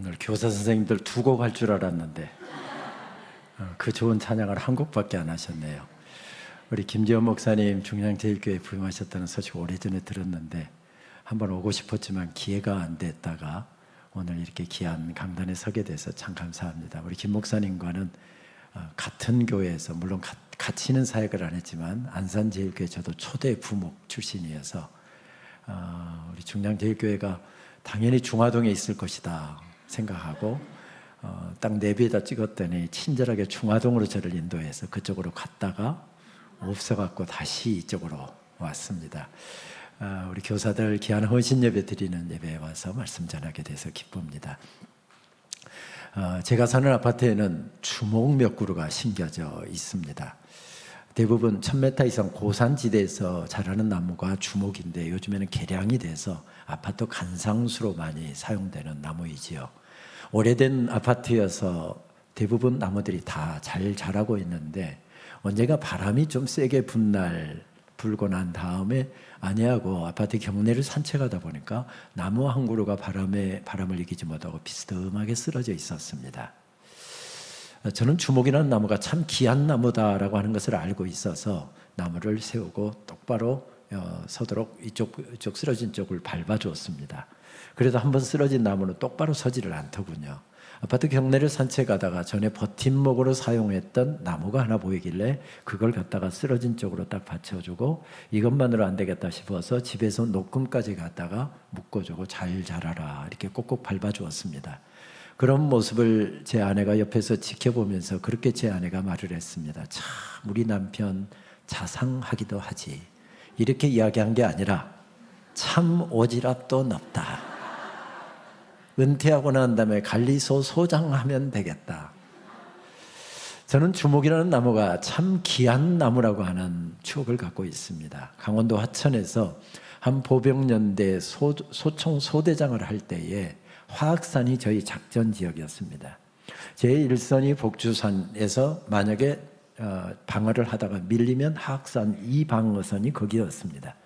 오늘 교사 선생님들 두 곡 할 줄 알았는데 그 좋은 찬양을 한 곡밖에 안 하셨네요. 우리 김재원 목사님 중량제일교회 부임하셨다는 소식 오래전에 들었는데 한번 오고 싶었지만 기회가 안 됐다가 오늘 이렇게 귀한 강단에 서게 돼서 참 감사합니다. 우리 김 목사님과는 같은 교회에서 물론 같이 있는 사역을 안 했지만 안산제일교회 저도 초대 부목 출신이어서 우리 중량제일교회가 당연히 중화동에 있을 것이다 생각하고 딱 내비에다 찍었더니 친절하게 중화동으로 저를 인도해서 그쪽으로 갔다가 없어갖고 다시 이쪽으로 왔습니다. 우리 교사들 귀한 헌신 예배 드리는 예배에 와서 말씀 전하게 돼서 기쁩니다. 제가 사는 아파트에는 주목 몇 그루가 심겨져 있습니다. 대부분 1000m 이상 고산지대에서 자라는 나무가 주목인데 요즘에는 개량이 돼서 아파트 간상수로 많이 사용되는 나무이지요. 오래된 아파트여서 대부분 나무들이 다 잘 자라고 있는데 언젠가 바람이 좀 세게 불고 난 다음에 아내하고 아파트 경내를 산책하다 보니까 나무 한 그루가 바람을 이기지 못하고 비스듬하게 쓰러져 있었습니다. 저는 주목이라는 나무가 참 귀한 나무다라고 하는 것을 알고 있어서 나무를 세우고 똑바로 서도록 이쪽 쓰러진 쪽을 밟아주었습니다. 그래도 한번 쓰러진 나무는 똑바로 서지를 않더군요. 아파트 경내를 산책하다가 전에 버팀목으로 사용했던 나무가 하나 보이길래 그걸 갖다가 쓰러진 쪽으로 딱 받쳐주고 이것만으로 안 되겠다 싶어서 집에서 녹음까지 갖다가 묶어주고 잘 자라라 이렇게 꼭꼭 밟아주었습니다. 그런 모습을 제 아내가 옆에서 지켜보면서 그렇게 제 아내가 말을 했습니다. 참 우리 남편 자상하기도 하지. 이렇게 이야기한 게 아니라 참 오지랖도 넓다. 은퇴하고 난 다음에 관리소 소장하면 되겠다. 저는 주목이라는 나무가 참 귀한 나무라고 하는 추억을 갖고 있습니다. 강원도 하천에서 한 보병연대 소총 소대장을 할 때에 화학산이 저희 작전 지역이었습니다. 제1선이 복주산에서 만약에 방어를 하다가 밀리면 화학산 2방어선이 거기였습니다.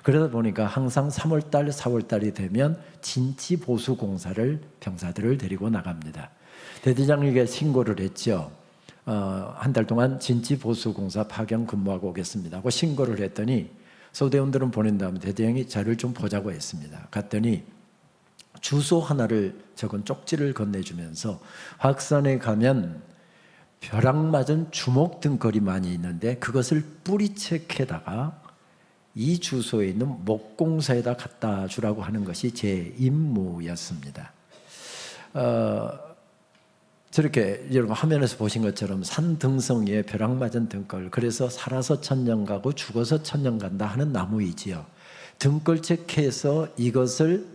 그러다 보니까 항상 3월달, 4월달이 되면 진지보수공사를 병사들을 데리고 나갑니다. 대대장에게 신고를 했죠. 한 달 동안 진지보수공사 파견 근무하고 오겠습니다 하고 신고를 했더니 소대원들은 보낸 다음에 대대장이 자료를 좀 보자고 했습니다. 갔더니 주소 하나를 적은 쪽지를 건네주면서 화학산에 가면 벼락 맞은 주목 등걸이 많이 있는데 그것을 뿌리채에다가 이 주소에 있는 목공사에다 갖다 주라고 하는 것이 제 임무였습니다. 저렇게 여러분 화면에서 보신 것처럼 산 등성 위에 벼락 맞은 등걸, 그래서 살아서 천년 가고 죽어서 천년 간다 하는 나무이지요. 등걸책해서 이것을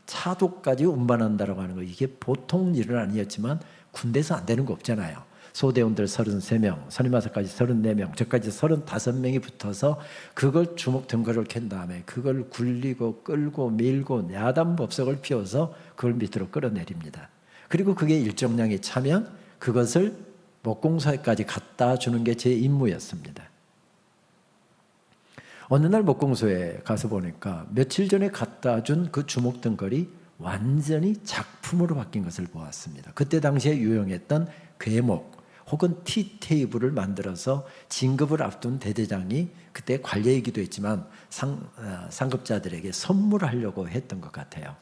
차도까지 운반한다라고 하는 거, 이게 보통 일은 아니었지만 군대에서 안 되는 거 없잖아요. 소대원들 33명, 선임마사까지 34명, 저까지 35명이 붙어서 그걸 주먹 등걸을 캔 다음에 그걸 굴리고 끌고 밀고 야단법석을 피워서 그걸 밑으로 끌어내립니다. 그리고 그게 일정량이 차면 그것을 목공소에까지 갖다 주는 게 제 임무였습니다. 어느 날 목공소에 가서 보니까 며칠 전에 갖다 준 그 주먹 등걸이 완전히 작품으로 바뀐 것을 보았습니다. 그때 당시에 유용했던 궤목 혹은 티테이블을 만들어서 진급을 앞둔 대대장이 그때 관례이기도 했지만 상급자들에게 선물하려고 했던 것 같아요.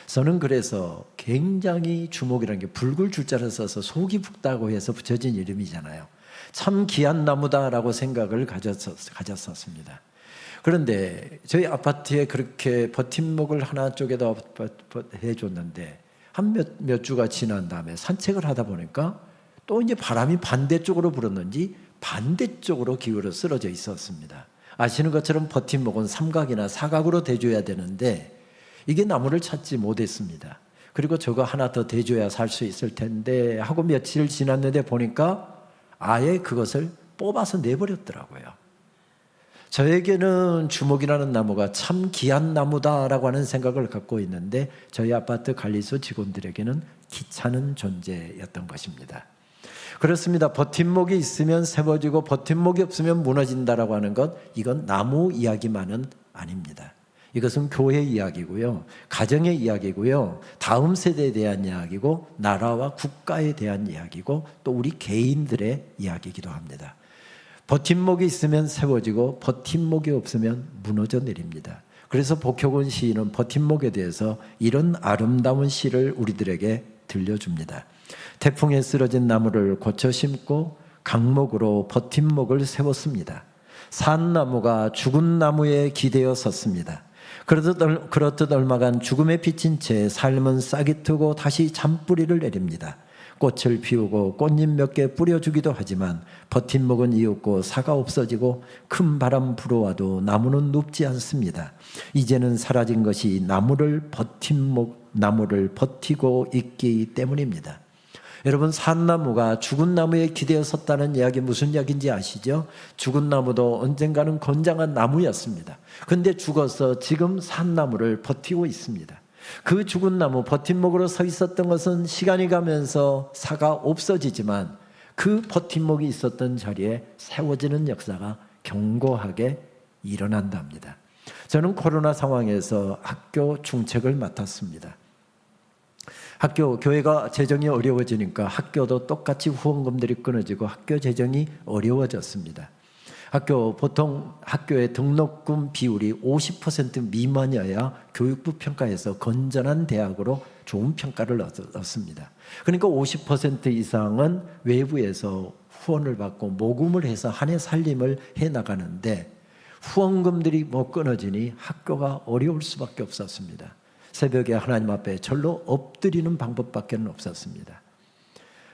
저는 그래서 굉장히 주목이라는 게 붉을 줄자를 써서 속이 붉다고 해서 붙여진 이름이잖아요. 참 귀한 나무다라고 생각을 가졌었습니다. 그런데 저희 아파트에 그렇게 버팀목을 하나 쪽에다 해줬는데 한 몇 주가 지난 다음에 산책을 하다 보니까 또 이제 바람이 반대쪽으로 불었는지 반대쪽으로 기울어 쓰러져 있었습니다. 아시는 것처럼 버팀목은 삼각이나 사각으로 대줘야 되는데 이게 나무를 찾지 못했습니다. 그리고 저거 하나 더 대줘야 살 수 있을 텐데 하고 며칠 지났는데 보니까 아예 그것을 뽑아서 내버렸더라고요. 저에게는 주목이라는 나무가 참 귀한 나무다라고 하는 생각을 갖고 있는데 저희 아파트 관리소 직원들에게는 귀찮은 존재였던 것입니다. 그렇습니다. 버팀목이 있으면 세워지고 버팀목이 없으면 무너진다라고 하는 것, 이건 나무 이야기만은 아닙니다. 이것은 교회 이야기고요, 가정의 이야기고요, 다음 세대에 대한 이야기고, 나라와 국가에 대한 이야기고, 또 우리 개인들의 이야기이기도 합니다. 버팀목이 있으면 세워지고 버팀목이 없으면 무너져 내립니다. 그래서 복효근 시인은 버팀목에 대해서 이런 아름다운 시를 우리들에게 들려줍니다. 태풍에 쓰러진 나무를 고쳐 심고 강목으로 버팀목을 세웠습니다. 산 나무가 죽은 나무에 기대어 섰습니다. 그렇듯 얼마간 죽음에 비친 채 삶은 싹이 트고 다시 잔뿌리를 내립니다. 꽃을 피우고 꽃잎 몇 개 뿌려주기도 하지만 버팀목은 이윽고 사가 없어지고 큰 바람 불어와도 나무는 눕지 않습니다. 이제는 사라진 것이 나무를 버티고 있기 때문입니다. 여러분, 산나무가 죽은 나무에 기대어 섰다는 이야기 무슨 이야기인지 아시죠? 죽은 나무도 언젠가는 건장한 나무였습니다. 그런데 죽어서 지금 산나무를 버티고 있습니다. 그 죽은 나무 버팀목으로 서 있었던 것은 시간이 가면서 사가 없어지지만 그 버팀목이 있었던 자리에 세워지는 역사가 견고하게 일어난답니다. 저는 코로나 상황에서 학교 중책을 맡았습니다. 교회가 재정이 어려워지니까 학교도 똑같이 후원금들이 끊어지고 학교 재정이 어려워졌습니다. 보통 학교의 등록금 비율이 50% 미만이어야 교육부 평가에서 건전한 대학으로 좋은 평가를 얻습니다. 그러니까 50% 이상은 외부에서 후원을 받고 모금을 해서 한 해 살림을 해나가는데 후원금들이 끊어지니 학교가 어려울 수밖에 없었습니다. 새벽에 하나님 앞에 절로 엎드리는 방법밖에 없었습니다.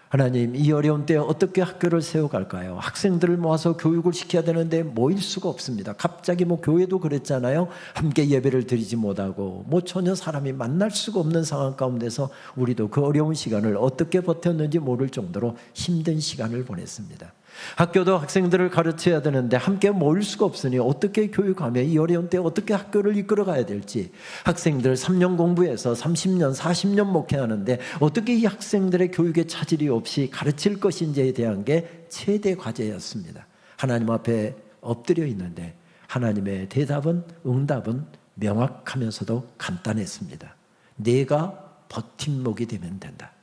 하나님, 이 어려운 때에 어떻게 학교를 세워갈까요? 학생들을 모아서 교육을 시켜야 되는데 모일 수가 없습니다. 갑자기 교회도 그랬잖아요. 함께 예배를 드리지 못하고 전혀 사람이 만날 수가 없는 상황 가운데서 우리도 그 어려운 시간을 어떻게 버텼는지 모를 정도로 힘든 시간을 보냈습니다. 학교도 학생들을 가르쳐야 되는데 함께 모일 수가 없으니 어떻게 교육하며 이 어려운 때 어떻게 학교를 이끌어가야 될지, 학생들 3년 공부해서 30년 40년 목회하는데 어떻게 이 학생들의 교육에 차질이 없이 가르칠 것인지에 대한 게 최대 과제였습니다. 하나님 앞에 엎드려 있는데 하나님의 응답은 명확하면서도 간단했습니다. 내가 버팀목이 되면 된다.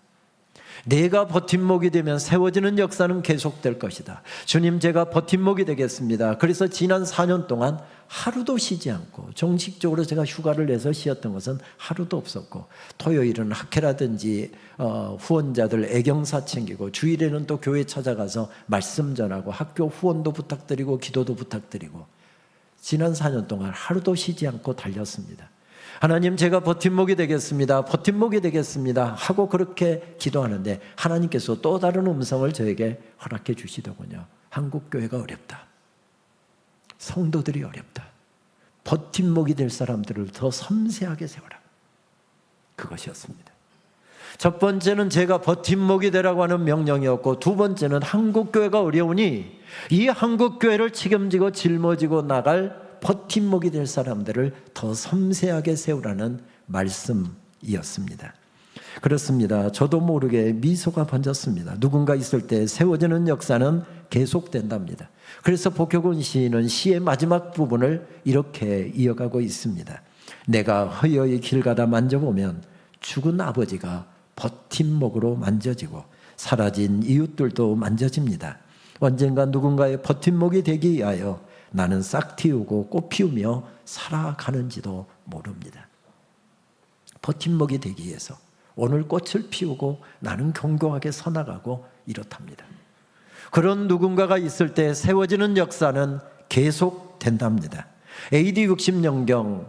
내가 버팀목이 되면 세워지는 역사는 계속될 것이다. 주님, 제가 버팀목이 되겠습니다. 그래서 지난 4년 동안 하루도 쉬지 않고, 정식적으로 제가 휴가를 내서 쉬었던 것은 하루도 없었고, 토요일은 학회라든지 후원자들 애경사 챙기고, 주일에는 또 교회 찾아가서 말씀 전하고 학교 후원도 부탁드리고 기도도 부탁드리고, 지난 4년 동안 하루도 쉬지 않고 달렸습니다. 하나님, 제가 버팀목이 되겠습니다. 버팀목이 되겠습니다 하고 그렇게 기도하는데 하나님께서 또 다른 음성을 저에게 허락해 주시더군요. 한국교회가 어렵다. 성도들이 어렵다. 버팀목이 될 사람들을 더 섬세하게 세워라. 그것이었습니다. 첫 번째는 제가 버팀목이 되라고 하는 명령이었고, 두 번째는 한국교회가 어려우니 이 한국교회를 책임지고 짊어지고 나갈 버팀목이 될 사람들을 더 섬세하게 세우라는 말씀이었습니다. 그렇습니다. 저도 모르게 미소가 번졌습니다. 누군가 있을 때 세워지는 역사는 계속된답니다. 그래서 복효근 시인은 시의 마지막 부분을 이렇게 이어가고 있습니다. 내가 허여히 길 가다 만져보면 죽은 아버지가 버팀목으로 만져지고 사라진 이웃들도 만져집니다. 언젠가 누군가의 버팀목이 되기 위하여 나는 싹 틔우고 꽃 피우며 살아가는지도 모릅니다. 버팀목이 되기 위해서 오늘 꽃을 피우고 나는 견고하게 서나가고 이렇답니다. 그런 누군가가 있을 때 세워지는 역사는 계속된답니다. AD 60년경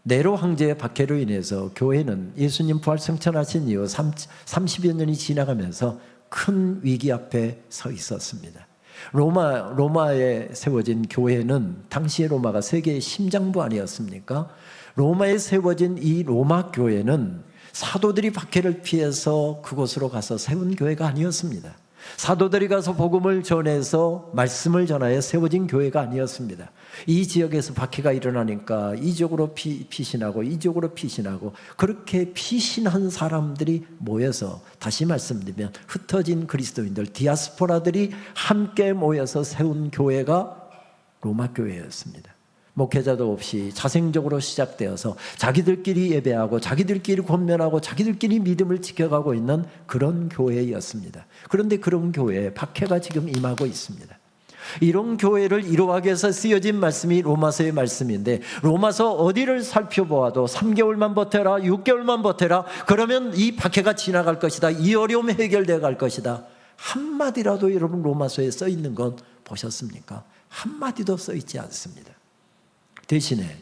네로 황제의 박해로 인해서 교회는 예수님 부활 승천하신 이후 30여 년이 지나가면서 큰 위기 앞에 서 있었습니다. 로마에 세워진 교회는 당시의 로마가 세계의 심장부 아니었습니까? 로마에 세워진 이 로마 교회는 사도들이 박해를 피해서 그곳으로 가서 세운 교회가 아니었습니다. 사도들이 가서 복음을 전해서 말씀을 전하여 세워진 교회가 아니었습니다. 이 지역에서 박해가 일어나니까 이쪽으로 피신하고 이쪽으로 피신하고, 그렇게 피신한 사람들이 모여서, 다시 말씀드리면 흩어진 그리스도인들, 디아스포라들이 함께 모여서 세운 교회가 로마 교회였습니다. 목회자도 없이 자생적으로 시작되어서 자기들끼리 예배하고 자기들끼리 권면하고 자기들끼리 믿음을 지켜가고 있는 그런 교회였습니다. 그런데 그런 교회에 박해가 지금 임하고 있습니다. 이런 교회를 이루하기 위해서 쓰여진 말씀이 로마서의 말씀인데, 로마서 어디를 살펴보아도 3개월만 버텨라, 6개월만 버텨라, 그러면 이 박해가 지나갈 것이다, 이 어려움이 해결되어 갈 것이다, 한마디라도 여러분 로마서에 써 있는 건 보셨습니까? 한마디도 써 있지 않습니다. 대신에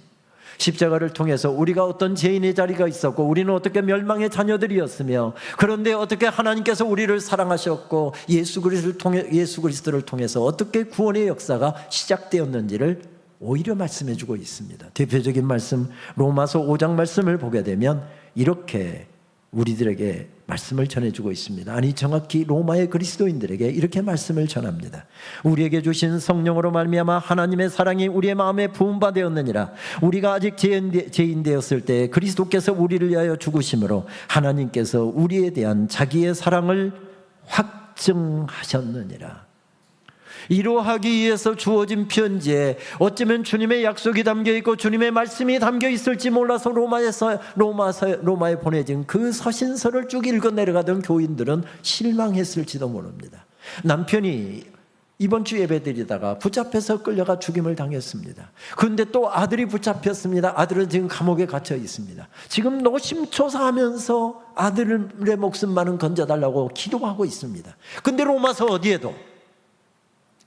십자가를 통해서 우리가 어떤 죄인의 자리가 있었고 우리는 어떻게 멸망의 자녀들이었으며, 그런데 어떻게 하나님께서 우리를 사랑하셨고 예수 그리스도를 통해서 어떻게 구원의 역사가 시작되었는지를 오히려 말씀해 주고 있습니다. 대표적인 말씀, 로마서 5장 말씀을 보게 되면 이렇게 우리들에게 말씀을 전해주고 있습니다. 아니, 정확히 로마의 그리스도인들에게 이렇게 말씀을 전합니다. 우리에게 주신 성령으로 말미암아 하나님의 사랑이 우리의 마음에 부음바 되었느니라. 우리가 아직 죄인 되었을 때 그리스도께서 우리를 위하여 죽으심으로 하나님께서 우리에 대한 자기의 사랑을 확증하셨느니라. 이루하기 위해서 주어진 편지에 어쩌면 주님의 약속이 담겨 있고 주님의 말씀이 담겨 있을지 몰라서 로마에 보내진 그 서신서를 쭉 읽어 내려가던 교인들은 실망했을지도 모릅니다. 남편이 이번 주 예배드리다가 붙잡혀서 끌려가 죽임을 당했습니다. 그런데 또 아들이 붙잡혔습니다. 아들은 지금 감옥에 갇혀 있습니다. 지금 노심초사하면서 아들의 목숨만은 건져달라고 기도하고 있습니다. 그런데 로마서 어디에도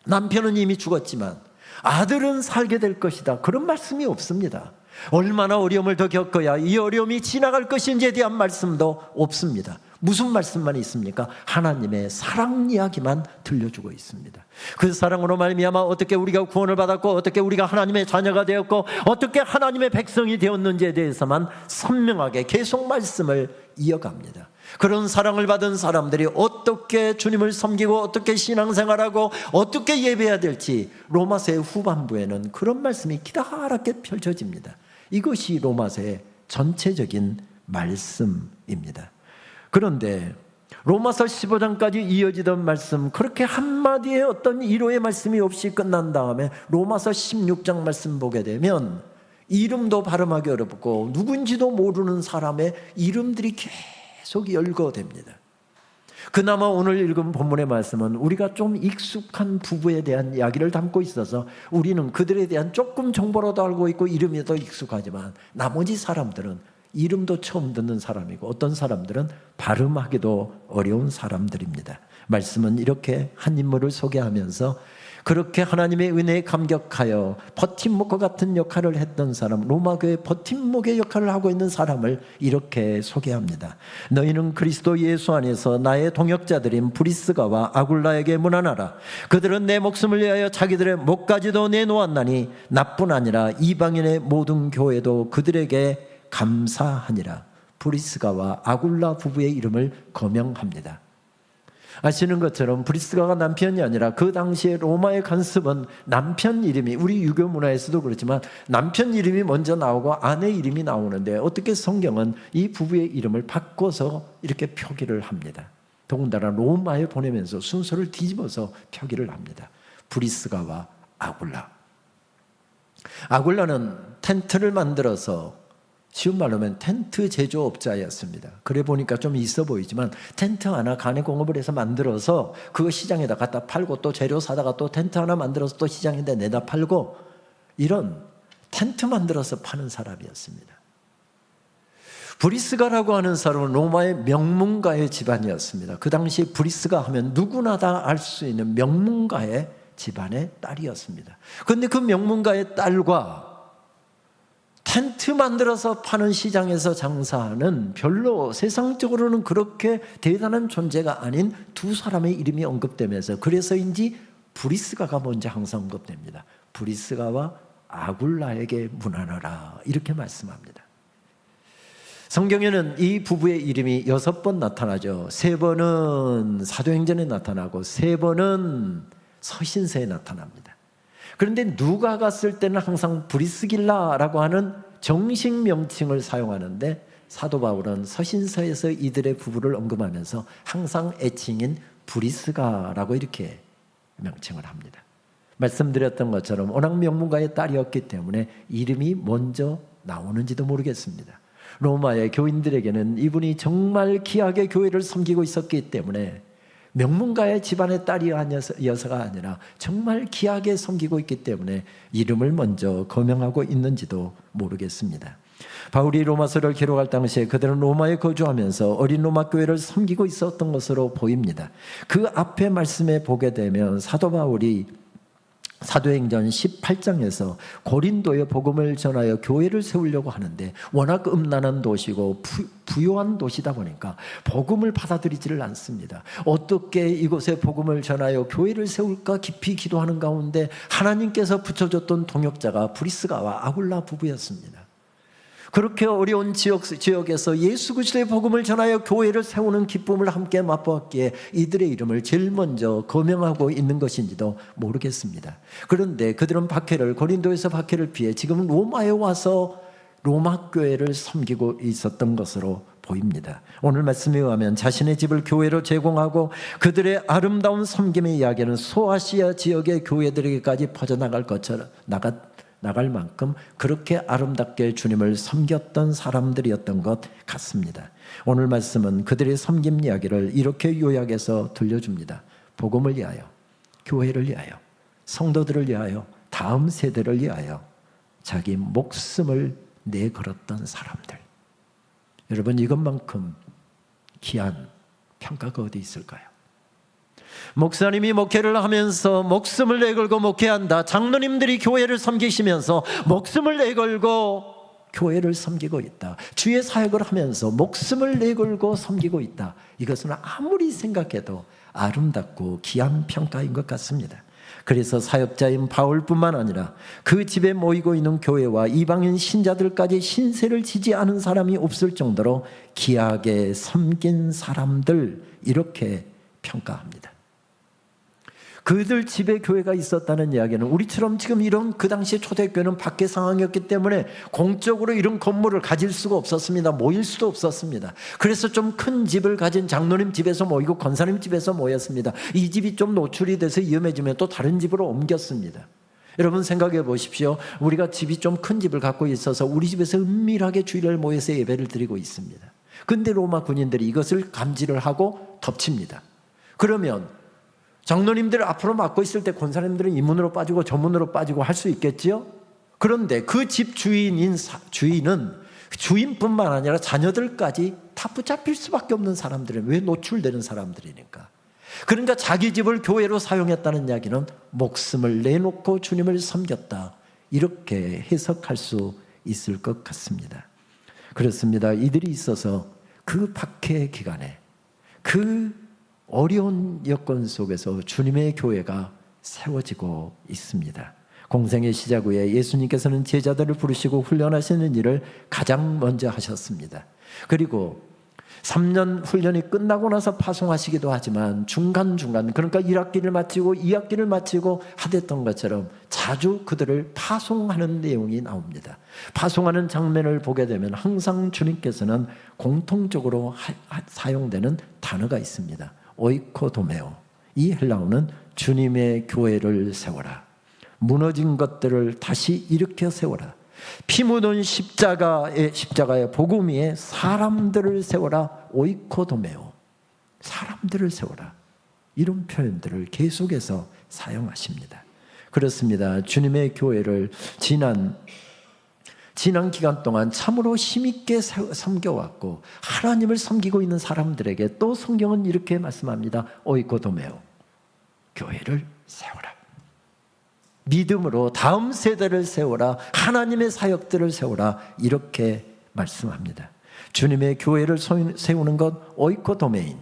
남편은 이미 죽었지만 아들은 살게 될 것이다, 그런 말씀이 없습니다. 얼마나 어려움을 더 겪어야 이 어려움이 지나갈 것인지에 대한 말씀도 없습니다. 무슨 말씀만 있습니까? 하나님의 사랑 이야기만 들려주고 있습니다. 그 사랑으로 말미암아 어떻게 우리가 구원을 받았고 어떻게 우리가 하나님의 자녀가 되었고 어떻게 하나님의 백성이 되었는지에 대해서만 선명하게 계속 말씀을 이어갑니다. 그런 사랑을 받은 사람들이 어떻게 주님을 섬기고 어떻게 신앙생활하고 어떻게 예배해야 될지 로마서의 후반부에는 그런 말씀이 기다랗게 펼쳐집니다. 이것이 로마서의 전체적인 말씀입니다. 그런데 로마서 15장까지 이어지던 말씀, 그렇게 한마디의 어떤 위로의 말씀이 없이 끝난 다음에 로마서 16장 말씀 보게 되면 이름도 발음하기 어렵고 누군지도 모르는 사람의 이름들이 계속 열거됩니다. 그나마 오늘 읽은 본문의 말씀은 우리가 좀 익숙한 부부에 대한 이야기를 담고 있어서 우리는 그들에 대한 조금 정보라도 알고 있고 이름이 더 익숙하지만 나머지 사람들은 이름도 처음 듣는 사람이고 어떤 사람들은 발음하기도 어려운 사람들입니다. 말씀은 이렇게 한 인물을 소개하면서 그렇게 하나님의 은혜에 감격하여 버팀목과 같은 역할을 했던 사람, 로마교회 버팀목의 역할을 하고 있는 사람을 이렇게 소개합니다. 너희는 그리스도 예수 안에서 나의 동역자들인 브리스가와 아굴라에게 문안하라. 그들은 내 목숨을 위하여 자기들의 목까지도 내놓았나니 나뿐 아니라 이방인의 모든 교회도 그들에게 감사하니라. 브리스가와 아굴라 부부의 이름을 거명합니다. 아시는 것처럼 브리스가가 남편이 아니라 그 당시에 로마의 관습은 남편 이름이, 우리 유교 문화에서도 그렇지만 남편 이름이 먼저 나오고 아내 이름이 나오는데 어떻게 성경은 이 부부의 이름을 바꿔서 이렇게 표기를 합니다. 더군다나 로마에 보내면서 순서를 뒤집어서 표기를 합니다. 브리스가와 아굴라. 아굴라는 텐트를 만들어서, 쉬운 말로 하면 텐트 제조업자였습니다. 그래 보니까 좀 있어 보이지만 텐트 하나 가내공업을 해서 만들어서 그거 시장에다 갖다 팔고 또 재료 사다가 또 텐트 하나 만들어서 또 시장에다 내다 팔고, 이런 텐트 만들어서 파는 사람이었습니다. 브리스가라고 하는 사람은 로마의 명문가의 집안이었습니다. 그 당시 브리스가 하면 누구나 다 알 수 있는 명문가의 집안의 딸이었습니다. 그런데 그 명문가의 딸과 텐트 만들어서 파는 시장에서 장사하는 별로 세상적으로는 그렇게 대단한 존재가 아닌 두 사람의 이름이 언급되면서, 그래서인지 브리스가가 먼저 항상 언급됩니다. 브리스가와 아굴라에게 문안하라, 이렇게 말씀합니다. 성경에는 이 부부의 이름이 6번 나타나죠. 3번은 사도행전에 나타나고 3번은 서신서에 나타납니다. 그런데 누가 갔을 때는 항상 브리스길라라고 하는 정식 명칭을 사용하는데 사도 바울은 서신서에서 이들의 부부를 언급하면서 항상 애칭인 브리스가라고 이렇게 명칭을 합니다. 말씀드렸던 것처럼 워낙 명문가의 딸이었기 때문에 이름이 먼저 나오는지도 모르겠습니다. 로마의 교인들에게는 이분이 정말 귀하게 교회를 섬기고 있었기 때문에 명문가의 집안의 딸이어서가 아니라 정말 귀하게 섬기고 있기 때문에 이름을 먼저 거명하고 있는지도 모르겠습니다. 바울이 로마서를 기록할 당시에 그들은 로마에 거주하면서 어린 로마 교회를 섬기고 있었던 것으로 보입니다. 그 앞에 말씀에 보게 되면 사도 바울이 사도행전 18장에서 고린도에 복음을 전하여 교회를 세우려고 하는데 워낙 음란한 도시고 부요한 도시다 보니까 복음을 받아들이지를 않습니다. 어떻게 이곳에 복음을 전하여 교회를 세울까 깊이 기도하는 가운데 하나님께서 붙여줬던 동역자가 브리스가와 아굴라 부부였습니다. 그렇게 어려운 지역에서 예수 그리스도의 복음을 전하여 교회를 세우는 기쁨을 함께 맛보았기에 이들의 이름을 제일 먼저 거명하고 있는 것인지도 모르겠습니다. 그런데 그들은 고린도에서 박해를 피해 지금 로마에 와서 로마 교회를 섬기고 있었던 것으로 보입니다. 오늘 말씀에 의하면 자신의 집을 교회로 제공하고 그들의 아름다운 섬김의 이야기는 소아시아 지역의 교회들에게까지 퍼져나갈 것처럼 나갈 만큼 그렇게 아름답게 주님을 섬겼던 사람들이었던 것 같습니다. 오늘 말씀은 그들의 섬김 이야기를 이렇게 요약해서 들려줍니다. 복음을 위하여, 교회를 위하여, 성도들을 위하여, 다음 세대를 위하여 자기 목숨을 내걸었던 사람들. 여러분, 이것만큼 귀한 평가가 어디 있을까요? 목사님이 목회를 하면서 목숨을 내걸고 목회한다. 장로님들이 교회를 섬기시면서 목숨을 내걸고 교회를 섬기고 있다. 주의 사역을 하면서 목숨을 내걸고 섬기고 있다. 이것은 아무리 생각해도 아름답고 귀한 평가인 것 같습니다. 그래서 사역자인 바울뿐만 아니라 그 집에 모이고 있는 교회와 이방인 신자들까지 신세를 지지 않은 사람이 없을 정도로 귀하게 섬긴 사람들, 이렇게 평가합니다. 그들 집에 교회가 있었다는 이야기는 우리처럼 지금 이런 그 당시 초대교회는 밖의 상황이었기 때문에 공적으로 이런 건물을 가질 수가 없었습니다. 모일 수도 없었습니다. 그래서 좀 큰 집을 가진 장로님 집에서 모이고 권사님 집에서 모였습니다. 이 집이 좀 노출이 돼서 위험해지면 또 다른 집으로 옮겼습니다. 여러분 생각해 보십시오. 우리가 집이 좀 큰 집을 갖고 있어서 우리 집에서 은밀하게 주일날 모여서 예배를 드리고 있습니다. 근데 로마 군인들이 이것을 감지를 하고 덮칩니다. 그러면 장로님들 앞으로 맡고 있을 때 권사님들은 이 문으로 빠지고 저 문으로 빠지고 할 수 있겠지요? 그런데 그 집 주인은 주인뿐만 아니라 자녀들까지 다 붙잡힐 수밖에 없는 사람들은, 왜 노출되는 사람들이니까. 그러니까 자기 집을 교회로 사용했다는 이야기는 목숨을 내놓고 주님을 섬겼다, 이렇게 해석할 수 있을 것 같습니다. 그렇습니다. 이들이 있어서 그 박해 기간에 그 어려운 여건 속에서 주님의 교회가 세워지고 있습니다. 공생의 시작 후에 예수님께서는 제자들을 부르시고 훈련하시는 일을 가장 먼저 하셨습니다. 그리고 3년 훈련이 끝나고 나서 파송하시기도 하지만 중간중간, 그러니까 1학기를 마치고 2학기를 마치고 하셨던 것처럼 자주 그들을 파송하는 내용이 나옵니다. 파송하는 장면을 보게 되면 항상 주님께서는 공통적으로 사용되는 단어가 있습니다. 오이코도메오. 이 헬라어는 주님의 교회를 세워라, 무너진 것들을 다시 일으켜 세워라, 피 묻은 십자가의 복음 위에 사람들을 세워라, 오이코도메오. 사람들을 세워라, 이런 표현들을 계속해서 사용하십니다. 그렇습니다. 주님의 교회를 지난 기간 동안 참으로 힘있게 섬겨왔고 하나님을 섬기고 있는 사람들에게 또 성경은 이렇게 말씀합니다. 오이코도메오. 교회를 세워라. 믿음으로 다음 세대를 세워라. 하나님의 사역들을 세워라. 이렇게 말씀합니다. 주님의 교회를 세우는 것 오이코도메인.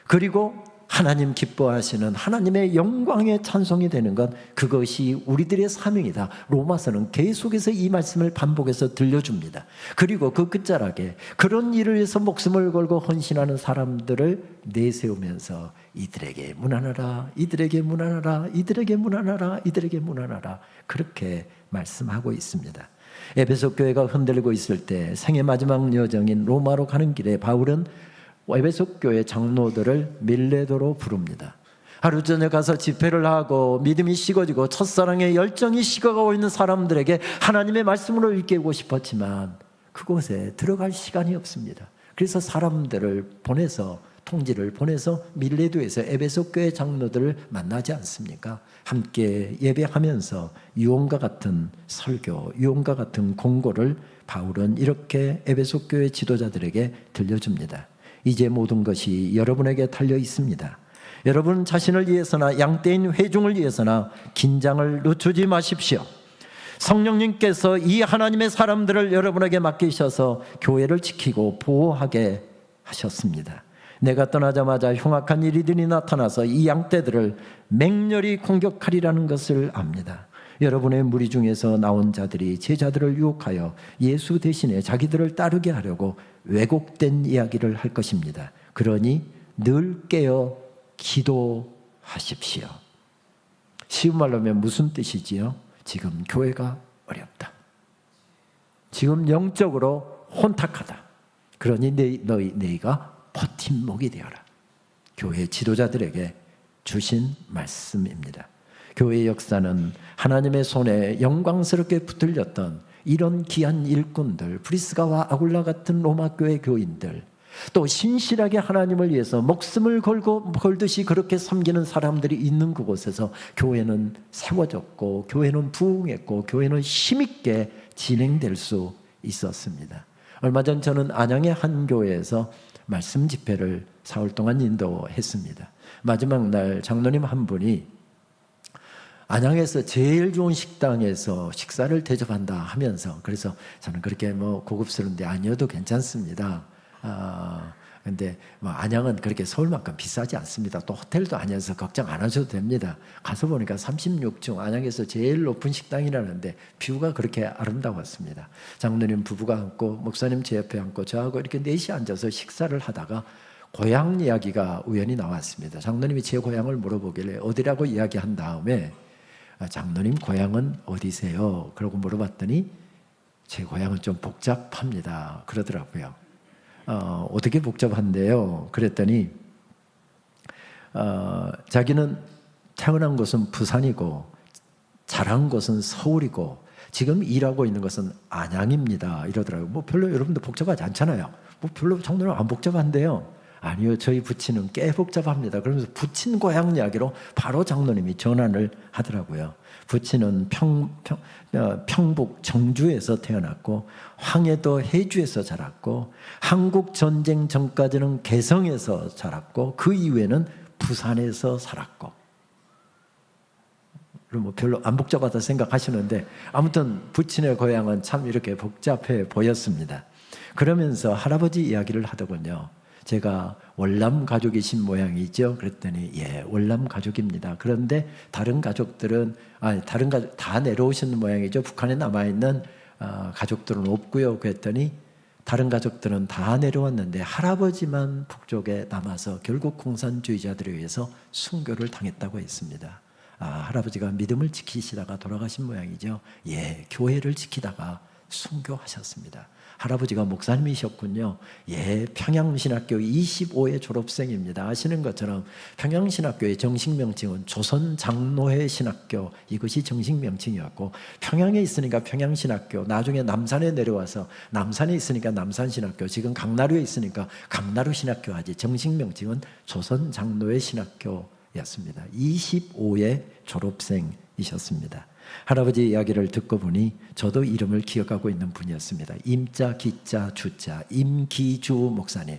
그리고 하나님 기뻐하시는 하나님의 영광의 찬송이 되는 것, 그것이 우리들의 사명이다. 로마서는 계속해서 이 말씀을 반복해서 들려줍니다. 그리고 그 끝자락에 그런 일을 위해서 목숨을 걸고 헌신하는 사람들을 내세우면서 이들에게 문안하라, 이들에게 문안하라, 이들에게 문안하라, 이들에게 문안하라, 그렇게 말씀하고 있습니다. 에베소 교회가 흔들리고 있을 때 생애 마지막 여정인 로마로 가는 길에 바울은 에베소 교회 장로들을 밀레도로 부릅니다. 하루 전에 가서 집회를 하고 믿음이 식어지고 첫사랑의 열정이 식어가고 있는 사람들에게 하나님의 말씀으로 일깨우고 싶었지만 그곳에 들어갈 시간이 없습니다. 그래서 사람들을 보내서, 통지를 보내서 밀레도에서 에베소 교회 장로들을 만나지 않습니까? 함께 예배하면서 유언과 같은 설교, 유언과 같은 공고를 바울은 이렇게 에베소 교회 지도자들에게 들려줍니다. 이제 모든 것이 여러분에게 달려 있습니다. 여러분 자신을 위해서나 양떼인 회중을 위해서나 긴장을 늦추지 마십시오. 성령님께서 이 하나님의 사람들을 여러분에게 맡기셔서 교회를 지키고 보호하게 하셨습니다. 내가 떠나자마자 흉악한 이리들이 나타나서 이 양떼들을 맹렬히 공격하리라는 것을 압니다. 여러분의 무리 중에서 나온 자들이 제자들을 유혹하여 예수 대신에 자기들을 따르게 하려고 왜곡된 이야기를 할 것입니다. 그러니 늘 깨어 기도하십시오. 쉬운 말로 하면 무슨 뜻이지요? 지금 교회가 어렵다. 지금 영적으로 혼탁하다. 그러니 너희가 버팀목이 되어라. 교회 지도자들에게 주신 말씀입니다. 교회의 역사는 하나님의 손에 영광스럽게 붙들렸던 이런 귀한 일꾼들, 브리스가와 아굴라 같은 로마 교회 교인들, 또 신실하게 하나님을 위해서 목숨을 걸듯이 그렇게 섬기는 사람들이 있는 그곳에서 교회는 세워졌고, 교회는 부흥했고, 교회는 힘있게 진행될 수 있었습니다. 얼마 전 저는 안양의 한 교회에서 말씀 집회를 4월 동안 인도했습니다. 마지막 날 장로님 한 분이 안양에서 제일 좋은 식당에서 식사를 대접한다 하면서, 그래서 저는 그렇게 고급스러운데 아니어도 괜찮습니다. 근데 안양은 그렇게 서울만큼 비싸지 않습니다. 또 호텔도 안양에서 걱정 안 하셔도 됩니다. 가서 보니까 36층 안양에서 제일 높은 식당이라는데 뷰가 그렇게 아름다웠습니다. 장로님 부부가 앉고 목사님 제 옆에 앉고 저하고 이렇게 넷이 앉아서 식사를 하다가 고향 이야기가 우연히 나왔습니다. 장로님이 제 고향을 물어보길래 어디라고 이야기한 다음에 장로님 고향은 어디세요? 그러고 물어봤더니 제 고향은 좀 복잡합니다 그러더라고요. 어떻게 복잡한데요? 그랬더니 자기는 태어난 곳은 부산이고 자란 곳은 서울이고 지금 일하고 있는 것은 안양입니다 이러더라고요. 별로 여러분들 복잡하지 않잖아요. 별로 장로님 안 복잡한데요. 아니요, 저희 부친은 꽤 복잡합니다. 그러면서 부친 고향 이야기로 바로 장로님이 전환을 하더라고요. 부친은 평북 정주에서 태어났고 황해도 해주에서 자랐고 한국 전쟁 전까지는 개성에서 자랐고 그 이후에는 부산에서 살았고, 별로 안 복잡하다 생각하시는데 아무튼 부친의 고향은 참 이렇게 복잡해 보였습니다. 그러면서 할아버지 이야기를 하더군요. 제가 월남 가족이신 모양이죠. 그랬더니 예, 월남 가족입니다. 그런데 다른 가족들은 다 내려오시는 모양이죠. 북한에 남아있는 가족들은 없고요. 그랬더니 다른 가족들은 다 내려왔는데 할아버지만 북쪽에 남아서 결국 공산주의자들에 의해서 순교를 당했다고 했습니다. 할아버지가 믿음을 지키시다가 돌아가신 모양이죠. 예, 교회를 지키다가 순교하셨습니다. 할아버지가 목사님이셨군요. 예, 평양신학교 25회 졸업생입니다. 아시는 것처럼 평양신학교의 정식 명칭은 조선장로회 신학교, 이것이 정식 명칭이었고, 평양에 있으니까 평양신학교, 나중에 남산에 내려와서 남산에 있으니까 남산신학교, 지금 강나루에 있으니까 강나루신학교 하지, 정식 명칭은 조선장로회 신학교였습니다. 25회 졸업생이셨습니다. 할아버지 이야기를 듣고 보니 저도 이름을 기억하고 있는 분이었습니다. 임자, 기자, 주자, 임기주 목사님.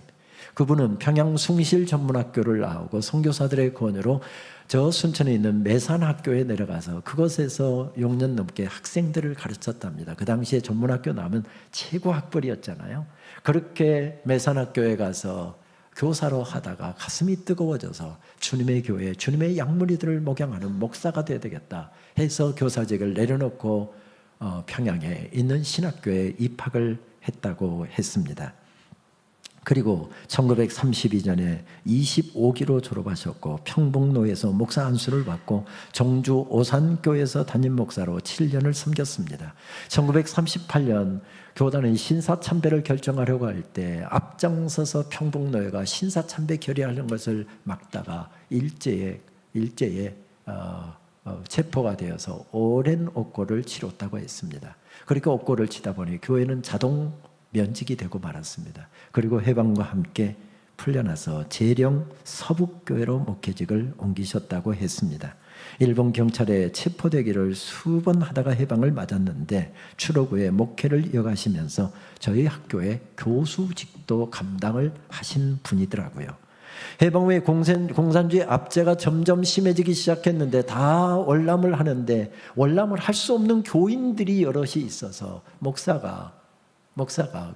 그분은 평양 숭실전문학교를 나오고 선교사들의 권유로 저 순천에 있는 매산학교에 내려가서 그곳에서 6년 넘게 학생들을 가르쳤답니다. 그 당시에 전문학교 나오면 최고 학벌이었잖아요. 그렇게 매산학교에 가서 교사로 하다가 가슴이 뜨거워져서 주님의 교회, 주님의 양무리들을 목양하는 목사가 되어야 되겠다 해서 교사직을 내려놓고 평양에 있는 신학교에 입학을 했다고 했습니다. 그리고 1932년에 25기로 졸업하셨고 평북로에서 목사 안수를 받고 정주 오산교에서 담임 목사로 7년을 섬겼습니다. 1938년 교단의 신사참배를 결정하려고 할 때 앞장서서 평북노회가 신사참배 결의하는 것을 막다가 일제에 일제에 체포가 되어서 오랜 옥고를 치렀다고 했습니다. 그렇게 옥고를 치다 보니 교회는 자동 면직이 되고 말았습니다. 그리고 해방과 함께 풀려나서 재령 서북교회로 목회직을 옮기셨다고 했습니다. 일본 경찰에 체포되기를 수번 하다가 해방을 맞았는데 출옥 후에 목회를 이어가시면서 저희 학교의 교수직도 감당을 하신 분이더라고요. 해방 후에 공산주의 압제가 점점 심해지기 시작했는데 다 월남을 하는데 월남을 할 수 없는 교인들이 여럿이 있어서 목사가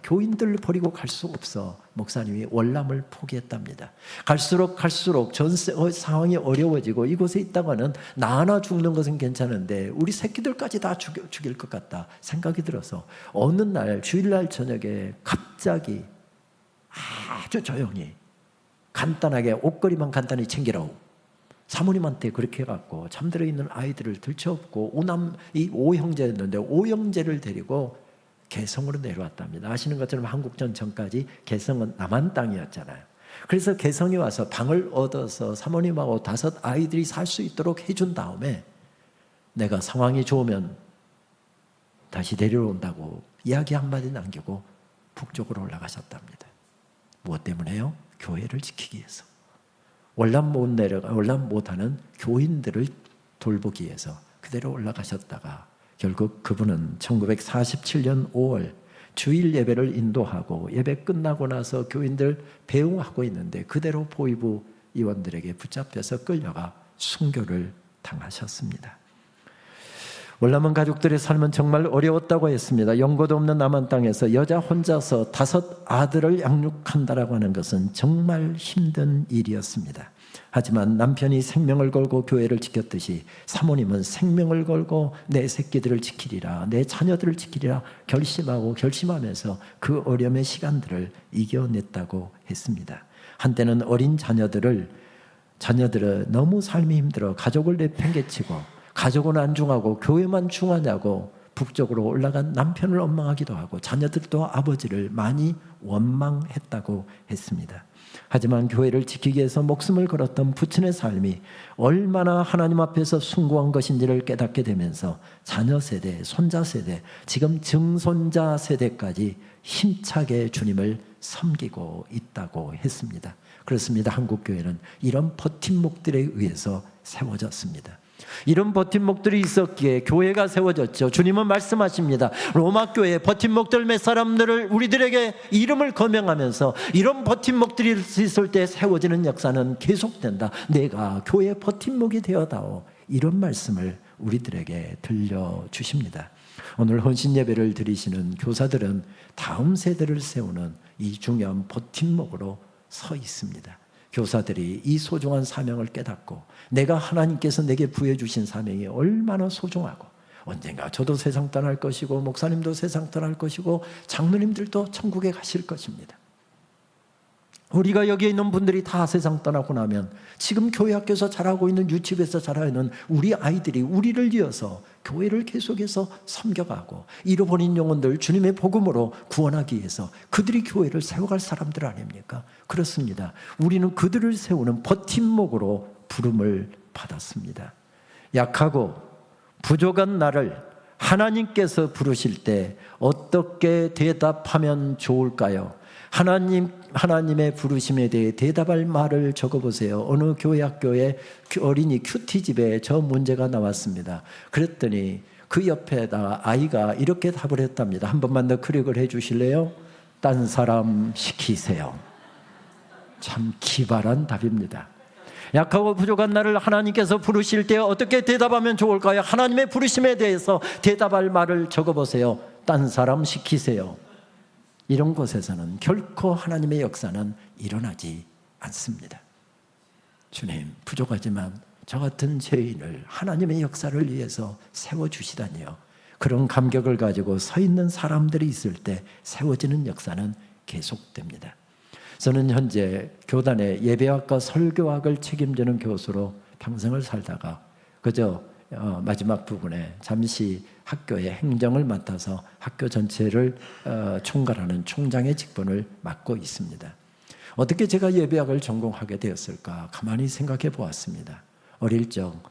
교인들을 버리고 갈 수 없어 목사님이 월남을 포기했답니다. 갈수록 전세 상황이 어려워지고 이곳에 있다가는 나 하나 죽는 것은 괜찮은데 우리 새끼들까지 다 죽일 것 같다 생각이 들어서 어느 날 주일날 저녁에 갑자기 아주 조용히 간단하게 옷걸이만 간단히 챙기라고 사모님한테 그렇게 해갖고 잠들어 있는 아이들을 들쳐업고 이 5형제였는데 5형제를 데리고 개성으로 내려왔답니다. 아시는 것처럼 한국전 전까지 개성은 남한 땅이었잖아요. 그래서 개성에 와서 방을 얻어서 사모님하고 5 아이들이 살 수 있도록 해준 다음에 내가 상황이 좋으면 다시 데려온다고 이야기 한마디 남기고 북쪽으로 올라가셨답니다. 무엇 때문에요? 교회를 지키기 위해서. 월남 못하는 교인들을 돌보기 위해서 그대로 올라가셨다가 결국 그분은 1947년 5월 주일 예배를 인도하고 예배 끝나고 나서 교인들 배웅하고 있는데 그대로 보위부 의원들에게 붙잡혀서 끌려가 순교를 당하셨습니다. 월남은 가족들의 삶은 정말 어려웠다고 했습니다. 연고도 없는 남한 땅에서 여자 혼자서 5 아들을 양육한다라고 하는 것은 정말 힘든 일이었습니다. 하지만 남편이 생명을 걸고 교회를 지켰듯이 사모님은 생명을 걸고 내 새끼들을 지키리라, 내 자녀들을 지키리라 결심하면서 그 어려움의 시간들을 이겨냈다고 했습니다. 한때는 어린 자녀들은 너무 삶이 힘들어 가족을 내팽개치고 가족은 안중하고 교회만 중하냐고 북쪽으로 올라간 남편을 원망하기도 하고 자녀들도 아버지를 많이 원망했다고 했습니다. 하지만 교회를 지키기 위해서 목숨을 걸었던 부친의 삶이 얼마나 하나님 앞에서 숭고한 것인지를 깨닫게 되면서 자녀 세대, 손자 세대, 지금 증손자 세대까지 힘차게 주님을 섬기고 있다고 했습니다. 그렇습니다. 한국교회는 이런 버팀목들에 의해서 세워졌습니다. 이런 버팀목들이 있었기에 교회가 세워졌죠. 주님은 말씀하십니다. 로마 교회 버팀목들 몇 사람들을 우리들에게 이름을 거명하면서 이런 버팀목들이 있을 때 세워지는 역사는 계속된다. 내가 교회의 버팀목이 되어다오. 이런 말씀을 우리들에게 들려주십니다. 오늘 헌신 예배를 드리시는 교사들은 다음 세대를 세우는 이 중요한 버팀목으로 서 있습니다. 교사들이 이 소중한 사명을 깨닫고 내가 하나님께서 내게 부여주신 사명이 얼마나 소중하고 언젠가 저도 세상 떠날 것이고 목사님도 세상 떠날 것이고 장로님들도 천국에 가실 것입니다. 우리가 여기에 있는 분들이 다 세상 떠나고 나면 지금 교회 학교에서 자라고 있는 유치부에서 자라고 있는 우리 아이들이 우리를 이어서 교회를 계속해서 섬겨가고 잃어버린 영혼들 주님의 복음으로 구원하기 위해서 그들이 교회를 세워갈 사람들 아닙니까? 그렇습니다. 우리는 그들을 세우는 버팀목으로 부름을 받았습니다. 약하고 부족한 나를 하나님께서 부르실 때 어떻게 대답하면 좋을까요? 하나님의 부르심에 대해 대답할 말을 적어보세요. 어느 교회 학교에 어린이 큐티집에 저 문제가 나왔습니다. 그랬더니 그 옆에다 아이가 이렇게 답을 했답니다. 한 번만 더 클릭을 해주실래요? 딴 사람 시키세요. 참 기발한 답입니다. 약하고 부족한 나를 하나님께서 부르실 때 어떻게 대답하면 좋을까요? 하나님의 부르심에 대해서 대답할 말을 적어보세요. 딴 사람 시키세요. 이런 곳에서는 결코 하나님의 역사는 일어나지 않습니다. 주님, 부족하지만 저 같은 죄인을 하나님의 역사를 위해서 세워주시다니요. 그런 감격을 가지고 서 있는 사람들이 있을 때 세워지는 역사는 계속됩니다. 저는 현재 교단의 예배학과 설교학을 책임지는 교수로 평생을 살다가 그저 마지막 부분에 잠시 학교의 행정을 맡아서 학교 전체를 총괄하는 총장의 직분을 맡고 있습니다. 어떻게 제가 예배학을 전공하게 되었을까 가만히 생각해 보았습니다. 어릴 적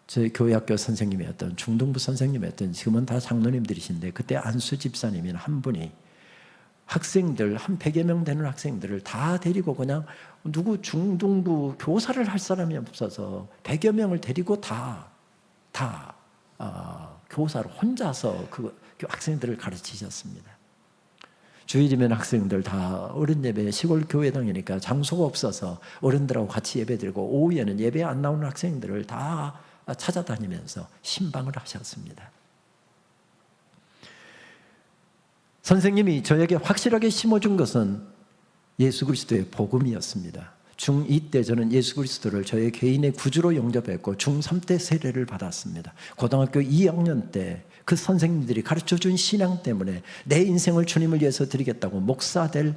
저희 교회학교 선생님이었던 중등부 선생님이었던 지금은 다 장로님들이신데 그때 안수 집사님이 한 분이 학생들 한 100여 명 되는 학생들을 다 데리고 그냥 누구 중등부 교사를 할 사람이 없어서 100여 명을 데리고 교사로 혼자서 그 학생들을 가르치셨습니다. 주일이면 학생들 다 어른 예배 시골 교회 다니니까 장소가 없어서 어른들하고 같이 예배 드리고 오후에는 예배 안 나오는 학생들을 다 찾아다니면서 신방을 하셨습니다. 선생님이 저에게 확실하게 심어준 것은 예수 그리스도의 복음이었습니다. 중2 때 저는 예수 그리스도를 저의 개인의 구주로 영접했고 중3 때 세례를 받았습니다. 고등학교 2학년 때 그 선생님들이 가르쳐준 신앙 때문에 내 인생을 주님을 위해서 드리겠다고 목사 될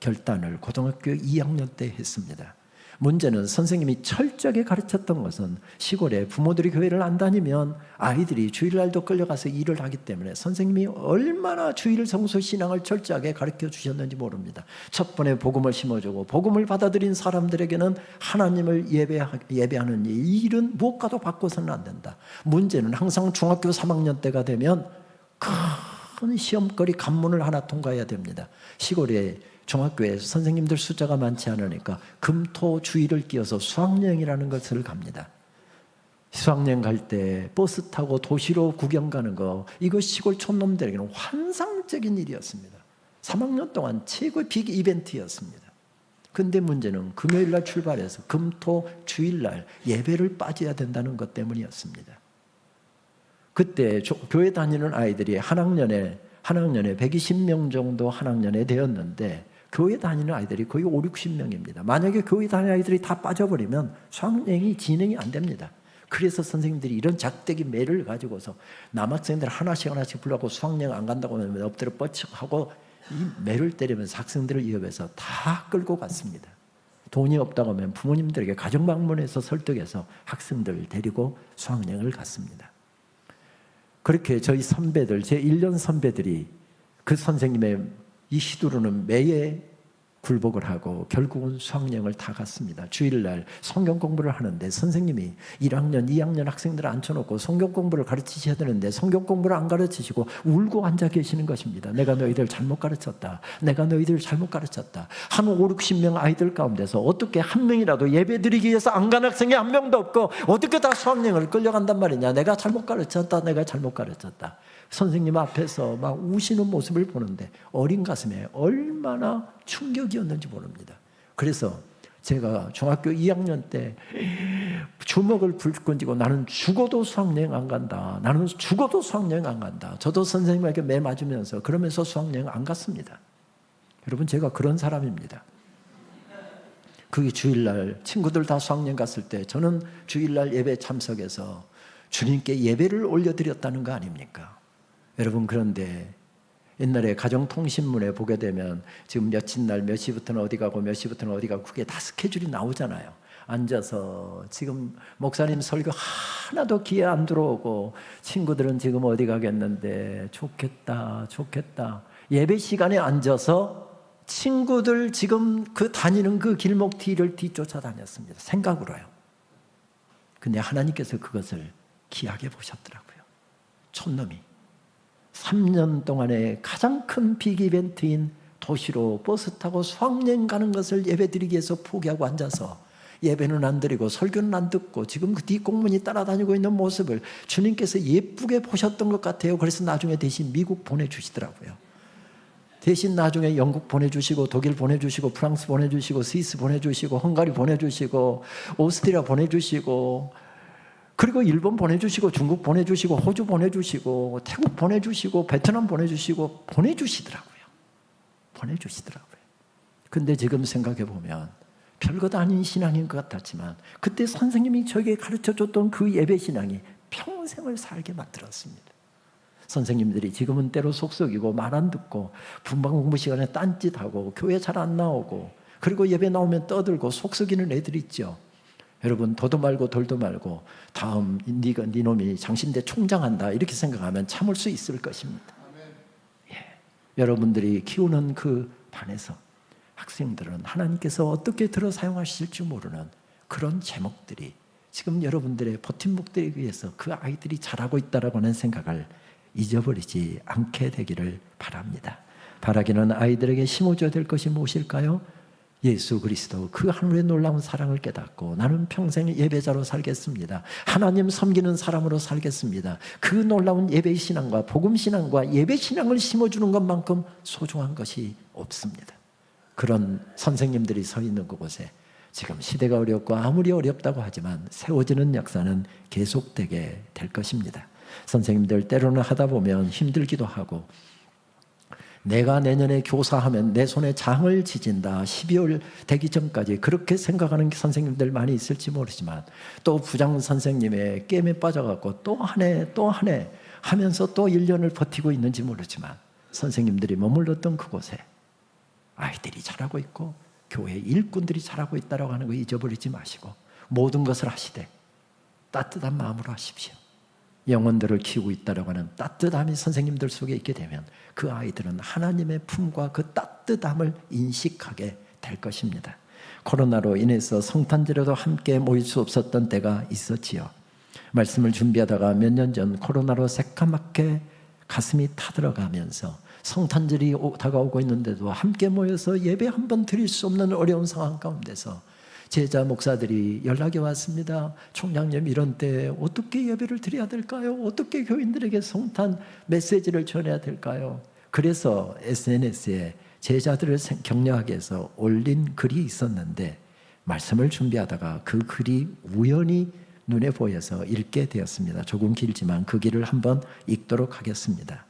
결단을 고등학교 2학년 때 했습니다. 문제는 선생님이 철저하게 가르쳤던 것은 시골에 부모들이 교회를 안 다니면 아이들이 주일날도 끌려가서 일을 하기 때문에 선생님이 얼마나 주일 성수 신앙을 철저하게 가르쳐 주셨는지 모릅니다. 첫 번에 복음을 심어주고 복음을 받아들인 사람들에게는 하나님을 예배하는 이 일은 무엇과도 바꿔서는 안 된다. 문제는 항상 중학교 3학년 때가 되면 큰 시험거리 관문을 하나 통과해야 됩니다. 시골에 중학교에 선생님들 숫자가 많지 않으니까 금토 주일을 끼워서 수학여행이라는 것을 갑니다. 수학여행 갈 때 버스 타고 도시로 구경 가는 거, 이거 시골 촌놈들에게는 환상적인 일이었습니다. 3학년 동안 최고의 빅 이벤트였습니다. 근데 문제는 금요일날 출발해서 금토 주일날 예배를 빠져야 된다는 것 때문이었습니다. 그때 교회 다니는 아이들이 한 학년에 120명 정도 한 학년에 되었는데 교회 다니는 아이들이 거의 5, 60명입니다. 만약에 교회 다니는 아이들이 다 빠져버리면 수학여행이 진행이 안 됩니다. 그래서 선생님들이 이런 작대기 매를 가지고서 남학생들 하나씩 불러고 수학여행 안 간다고 하면 엎드려 뻗쳐하고 이 매를 때리면서 학생들을 위협해서 다 끌고 갔습니다. 돈이 없다고 하면 부모님들에게 가정방문해서 설득해서 학생들을 데리고 수학여행을 갔습니다. 그렇게 저희 선배들, 제 1년 선배들이 그 선생님의 이 시도로는 매에 굴복을 하고 결국은 수학여행을 다 갔습니다. 주일날 성경 공부를 하는데 선생님이 1학년, 2학년 학생들을 앉혀놓고 성경 공부를 가르치셔야 되는데 성경 공부를 안 가르치시고 울고 앉아 계시는 것입니다. 내가 너희들 잘못 가르쳤다. 내가 너희들 잘못 가르쳤다. 한 5, 60명 아이들 가운데서 어떻게 한 명이라도 예배 드리기 위해서 안 간 학생이 한 명도 없고 어떻게 다 수학여행을 끌려간단 말이냐. 내가 잘못 가르쳤다. 내가 잘못 가르쳤다. 선생님 앞에서 막 우시는 모습을 보는데 어린 가슴에 얼마나 충격이었는지 모릅니다. 그래서 제가 중학교 2학년 때 주먹을 불끈 쥐고 나는 죽어도 수학여행 안 간다. 나는 죽어도 수학여행 안 간다. 저도 선생님에게 매 맞으면서 그러면서 수학여행 안 갔습니다. 여러분 제가 그런 사람입니다. 그게 주일날 친구들 다 수학여행 갔을 때 저는 주일날 예배 참석해서 주님께 예배를 올려드렸다는 거 아닙니까? 여러분 그런데 옛날에 가정통신문에 보게 되면 지금 며칠 날 몇 시부터는 어디 가고 몇 시부터는 어디 가고 그게 다 스케줄이 나오잖아요. 앉아서 지금 목사님 설교 하나도 귀에 안 들어오고 친구들은 지금 어디 가겠는데 좋겠다 예배 시간에 앉아서 친구들 지금 그 다니는 그 길목 뒤를 뒤쫓아다녔습니다. 생각으로요. 근데 하나님께서 그것을 귀하게 보셨더라고요. 촌놈이 3년 동안에 가장 큰 빅 이벤트인 도시로 버스 타고 수학여행 가는 것을 예배드리기 위해서 포기하고 앉아서 예배는 안 드리고 설교는 안 듣고 지금 그 뒷공문이 따라다니고 있는 모습을 주님께서 예쁘게 보셨던 것 같아요. 그래서 나중에 대신 미국 보내주시더라고요. 대신 나중에 영국 보내주시고 독일 보내주시고 프랑스 보내주시고 스위스 보내주시고 헝가리 보내주시고 오스트리아 보내주시고 그리고 일본 보내주시고 중국 보내주시고 호주 보내주시고 태국 보내주시고 베트남 보내주시고 보내주시더라고요. 근데 지금 생각해 보면 별것 아닌 신앙인 것 같았지만 그때 선생님이 저에게 가르쳐줬던 그 예배 신앙이 평생을 살게 만들었습니다. 선생님들이 지금은 때로 속썩이고 말 안 듣고 분방 공부 시간에 딴짓하고 교회 잘 안 나오고 그리고 예배 나오면 떠들고 속썩이는 애들 있죠. 여러분 도도 말고 돌도 말고 다음 네 놈이 장신대 총장한다 이렇게 생각하면 참을 수 있을 것입니다. 예. 여러분들이 키우는 그 반에서 학생들은 하나님께서 어떻게 들어 사용하실지 모르는 그런 제목들이 지금 여러분들의 버팀목들에 의해서 그 아이들이 자라고 있다라고 하는 생각을 잊어버리지 않게 되기를 바랍니다. 바라기는 아이들에게 심어줘야 될 것이 무엇일까요? 예수 그리스도 그 하늘의 놀라운 사랑을 깨닫고 나는 평생 예배자로 살겠습니다. 하나님 섬기는 사람으로 살겠습니다. 그 놀라운 예배신앙과 복음신앙과 예배신앙을 심어주는 것만큼 소중한 것이 없습니다. 그런 선생님들이 서 있는 그곳에 지금 시대가 어렵고 아무리 어렵다고 하지만 세워지는 역사는 계속되게 될 것입니다. 선생님들 때로는 하다 보면 힘들기도 하고 내가 내년에 교사하면 내 손에 장을 지진다 12월 되기 전까지 그렇게 생각하는 선생님들 많이 있을지 모르지만 또 부장 선생님의 게임에 빠져갖고 또 한 해 하면서 또 1년을 버티고 있는지 모르지만 선생님들이 머물렀던 그곳에 아이들이 자라고 있고 교회 일꾼들이 자라고 있다고 하는 거 잊어버리지 마시고 모든 것을 하시되 따뜻한 마음으로 하십시오. 영혼들을 키우고 있다고 하는 따뜻함이 선생님들 속에 있게 되면 그 아이들은 하나님의 품과 그 따뜻함을 인식하게 될 것입니다. 코로나로 인해서 성탄절에도 함께 모일 수 없었던 때가 있었지요. 말씀을 준비하다가 몇 년 전 코로나로 새까맣게 가슴이 타들어가면서 성탄절이 다가오고 있는데도 함께 모여서 예배 한 번 드릴 수 없는 어려운 상황 가운데서 제자 목사들이 연락이 왔습니다. 총장님 이런 때 어떻게 예배를 드려야 될까요? 어떻게 교인들에게 성탄 메시지를 전해야 될까요? 그래서 SNS에 제자들을 격려하기 위해서 올린 글이 있었는데 말씀을 준비하다가 그 글이 우연히 눈에 보여서 읽게 되었습니다. 조금 길지만 그 길을 한번 읽도록 하겠습니다.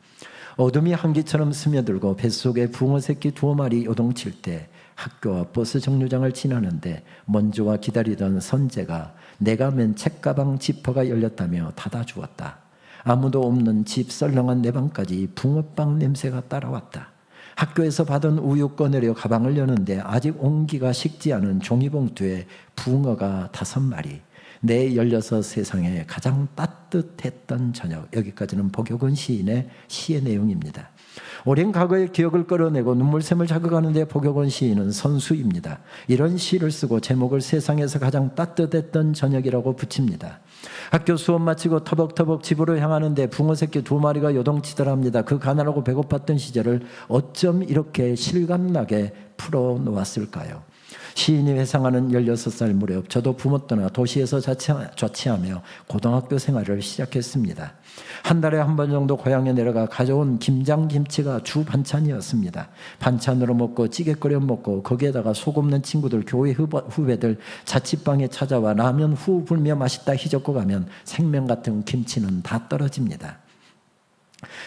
어둠이 한기처럼 스며들고 뱃속에 붕어 새끼 2마리 요동칠 때 학교와 버스 정류장을 지나는데 먼저와 기다리던 선재가 내가 맨 책가방 지퍼가 열렸다며 닫아주었다. 아무도 없는 집 썰렁한 내 방까지 붕어빵 냄새가 따라왔다. 학교에서 받은 우유 꺼내려 가방을 여는데 아직 온기가 식지 않은 종이봉투에 붕어가 5마리. 내 16 세상에 가장 따뜻했던 저녁. 여기까지는 복역은 시인의 시의 내용입니다. 오랜 과거의 기억을 끌어내고 눈물샘을 자극하는 데 복역원 시인은 선수입니다. 이런 시를 쓰고 제목을 세상에서 가장 따뜻했던 저녁이라고 붙입니다. 학교 수업 마치고 터벅터벅 집으로 향하는데 붕어 새끼 2마리가 요동치더랍니다. 그 가난하고 배고팠던 시절을 어쩜 이렇게 실감나게 풀어놓았을까요? 시인이 회상하는 16살 무렵 저도 부모 떠나 도시에서 자취하며 고등학교 생활을 시작했습니다. 한 달에 한 번 정도 고향에 내려가 가져온 김장김치가 주 반찬이었습니다. 반찬으로 먹고 찌개 끓여 먹고 거기에다가 속 없는 친구들 교회 후배들 자취방에 찾아와 라면 후 불며 맛있다 희젓고 가면 생명 같은 김치는 다 떨어집니다.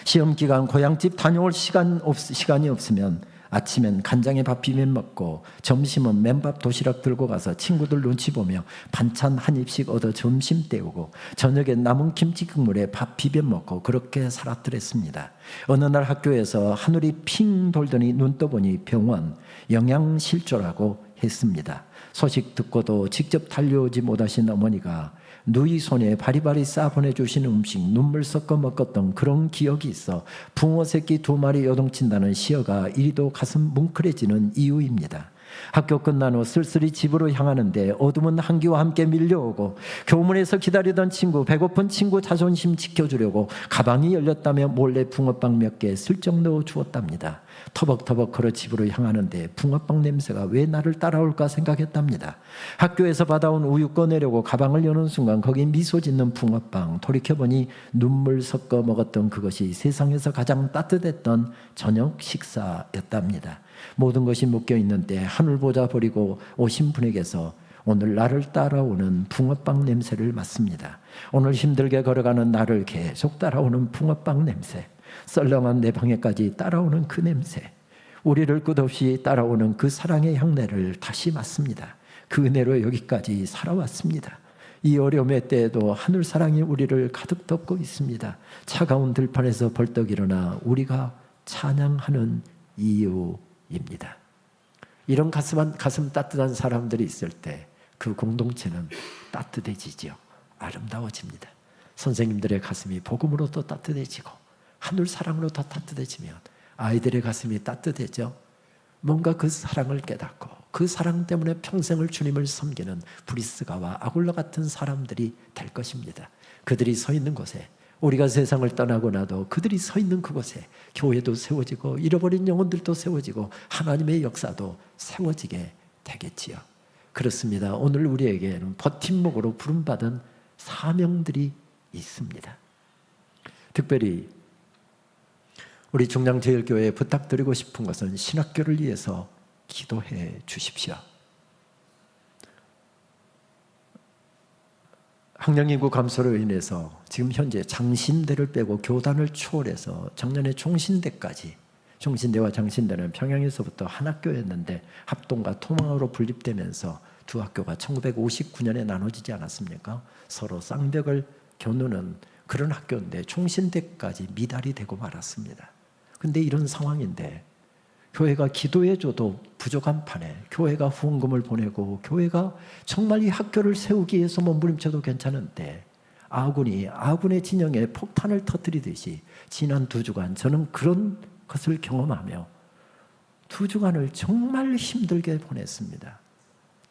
시험 기간 고향집 다녀올 시간이 없으면 아침엔 간장에 밥 비벼 먹고 점심은 맨밥 도시락 들고 가서 친구들 눈치 보며 반찬 한 입씩 얻어 점심 때우고 저녁에 남은 김치 국물에 밥 비벼 먹고 그렇게 살았더랬습니다. 어느 날 학교에서 하늘이 핑 돌더니 눈 떠보니 병원 영양실조라고 했습니다. 소식 듣고도 직접 달려오지 못하신 어머니가 누이 손에 바리바리 싸 보내주신 음식 눈물 섞어 먹었던 그런 기억이 있어 붕어 새끼 2마리 요동친다는 시어가 이리도 가슴 뭉클해지는 이유입니다. 학교 끝난 후 쓸쓸히 집으로 향하는데 어둠은 한기와 함께 밀려오고 교문에서 기다리던 친구, 배고픈 친구 자존심 지켜주려고 가방이 열렸다며 몰래 붕어빵 몇 개 슬쩍 넣어 주었답니다. 터벅터벅 걸어 집으로 향하는데 붕어빵 냄새가 왜 나를 따라올까 생각했답니다. 학교에서 받아온 우유 꺼내려고 가방을 여는 순간 거기 미소 짓는 붕어빵, 돌이켜보니 눈물 섞어 먹었던 그것이 세상에서 가장 따뜻했던 저녁 식사였답니다. 모든 것이 묶여있는데 하늘 보자 버리고 오신 분에게서 오늘 나를 따라오는 붕어빵 냄새를 맡습니다. 오늘 힘들게 걸어가는 나를 계속 따라오는 붕어빵 냄새, 썰렁한 내 방에까지 따라오는 그 냄새, 우리를 끝없이 따라오는 그 사랑의 향내를 다시 맡습니다. 그 은혜로 여기까지 살아왔습니다. 이 어려움의 때에도 하늘 사랑이 우리를 가득 덮고 있습니다. 차가운 들판에서 벌떡 일어나 우리가 찬양하는 이유입니다. 이런 가슴 따뜻한 사람들이 있을 때 그 공동체는 따뜻해지죠. 아름다워집니다. 선생님들의 가슴이 복음으로 또 따뜻해지고 하늘 사랑으로 더 따뜻해지면 아이들의 가슴이 따뜻해져 뭔가 그 사랑을 깨닫고 그 사랑 때문에 평생을 주님을 섬기는 브리스가와 아굴라 같은 사람들이 될 것입니다. 그들이 서 있는 곳에, 우리가 세상을 떠나고 나도 그들이 서 있는 그곳에 교회도 세워지고 잃어버린 영혼들도 세워지고 하나님의 역사도 세워지게 되겠지요. 그렇습니다. 오늘 우리에게는 버팀목으로 부름받은 사명들이 있습니다. 특별히 우리 중량제일교회에 부탁드리고 싶은 것은 신학교를 위해서 기도해 주십시오. 학령인구 감소로 인해서 지금 현재 장신대를 빼고 교단을 초월해서 작년에 종신대까지, 종신대와 장신대는 평양에서부터 한 학교였는데 합동과 토망으로 분립되면서 두 학교가 1959년에 나눠지지 않았습니까? 서로 쌍벽을 겨누는 그런 학교인데 종신대까지 미달이 되고 말았습니다. 근데 이런 상황인데 교회가 기도해줘도 부족한 판에 교회가 후원금을 보내고 교회가 정말 이 학교를 세우기 위해서 몸부림쳐도 괜찮은데 아군의 진영에 폭탄을 터뜨리듯이 지난 2주간 저는 그런 것을 경험하며 2주간을 정말 힘들게 보냈습니다.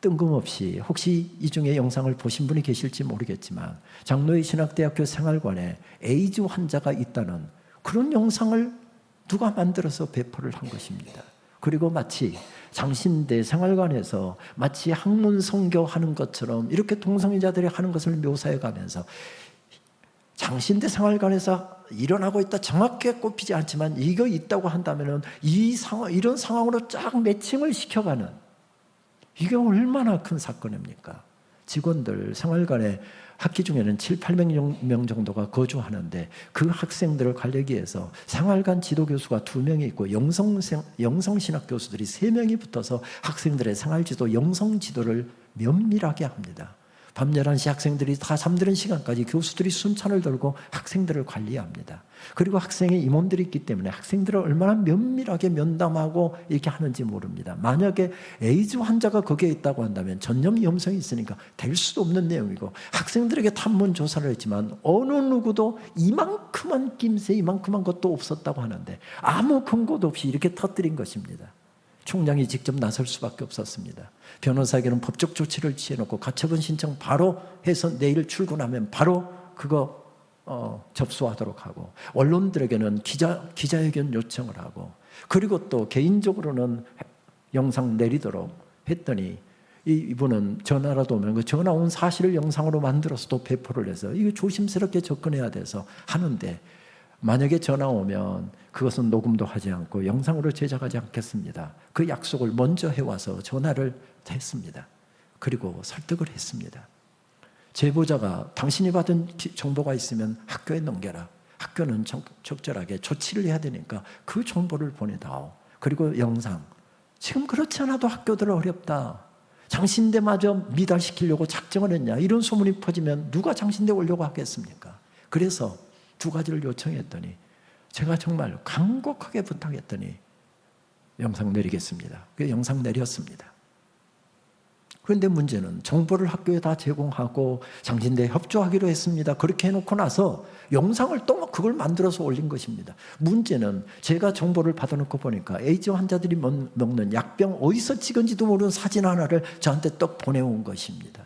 뜬금없이 혹시 이 중에 영상을 보신 분이 계실지 모르겠지만 장로의 신학대학교 생활관에 에이즈 환자가 있다는 그런 영상을 누가 만들어서 배포를 한 것입니다. 그리고 마치 장신대 생활관에서 마치 학문 성교하는 것처럼 이렇게 동성애자들이 하는 것을 묘사해 가면서 장신대 생활관에서 일어나고 있다 정확하게 꼽히지 않지만 이거 있다고 한다면 이런 상황으로 쫙 매칭을 시켜가는, 이게 얼마나 큰 사건입니까? 직원들 생활관에 학기 중에는 700~800명 정도가 거주하는데 그 학생들을 관리하기 위해서 생활관 지도교수가 2명이 있고 영성신학 교수들이 3명이 붙어서 학생들의 생활지도, 영성지도를 면밀하게 합니다. 밤 11시 학생들이 다 잠드는 시간까지 교수들이 순찬을 들고 학생들을 관리합니다. 그리고 학생의 임원들이 있기 때문에 학생들을 얼마나 면밀하게 면담하고 이렇게 하는지 모릅니다. 만약에 에이즈 환자가 거기에 있다고 한다면 전염 위험성이 있으니까 될 수도 없는 내용이고 학생들에게 탐문 조사를 했지만 어느 누구도 이만큼한 낌새, 이만큼한 것도 없었다고 하는데 아무 근거도 없이 이렇게 터뜨린 것입니다. 총장이 직접 나설 수밖에 없었습니다. 변호사에게는 법적 조치를 취해놓고 가처분 신청 바로 해서 내일 출근하면 바로 그거 접수하도록 하고, 언론들에게는 기자회견 요청을 하고, 그리고 또 개인적으로는 영상 내리도록 했더니 이분은 전화라도 오면 그 전화 온 사실을 영상으로 만들어서 또 배포를 해서 이거 조심스럽게 접근해야 돼서 하는데, 만약에 전화 오면 그것은 녹음도 하지 않고 영상으로 제작하지 않겠습니다. 그 약속을 먼저 해와서 전화를 했습니다. 그리고 설득을 했습니다. 제보자가 당신이 받은 정보가 있으면 학교에 넘겨라. 학교는 적절하게 조치를 해야 되니까 그 정보를 보내다오. 그리고 영상. 지금 그렇지 않아도 학교들 어렵다. 장신대마저 미달시키려고 작정을 했냐. 이런 소문이 퍼지면 누가 장신대 오려고 하겠습니까? 그래서 2가지를 요청했더니 제가 정말 간곡하게 부탁했더니 영상 내리겠습니다. 그 영상 내렸습니다. 그런데 문제는 정보를 학교에 다 제공하고 장신대에 협조하기로 했습니다. 그렇게 해놓고 나서 영상을 또 그걸 만들어서 올린 것입니다. 문제는 제가 정보를 받아놓고 보니까 에이즈 환자들이 먹는 약병 어디서 찍은지도 모르는 사진 하나를 저한테 떡 보내온 것입니다.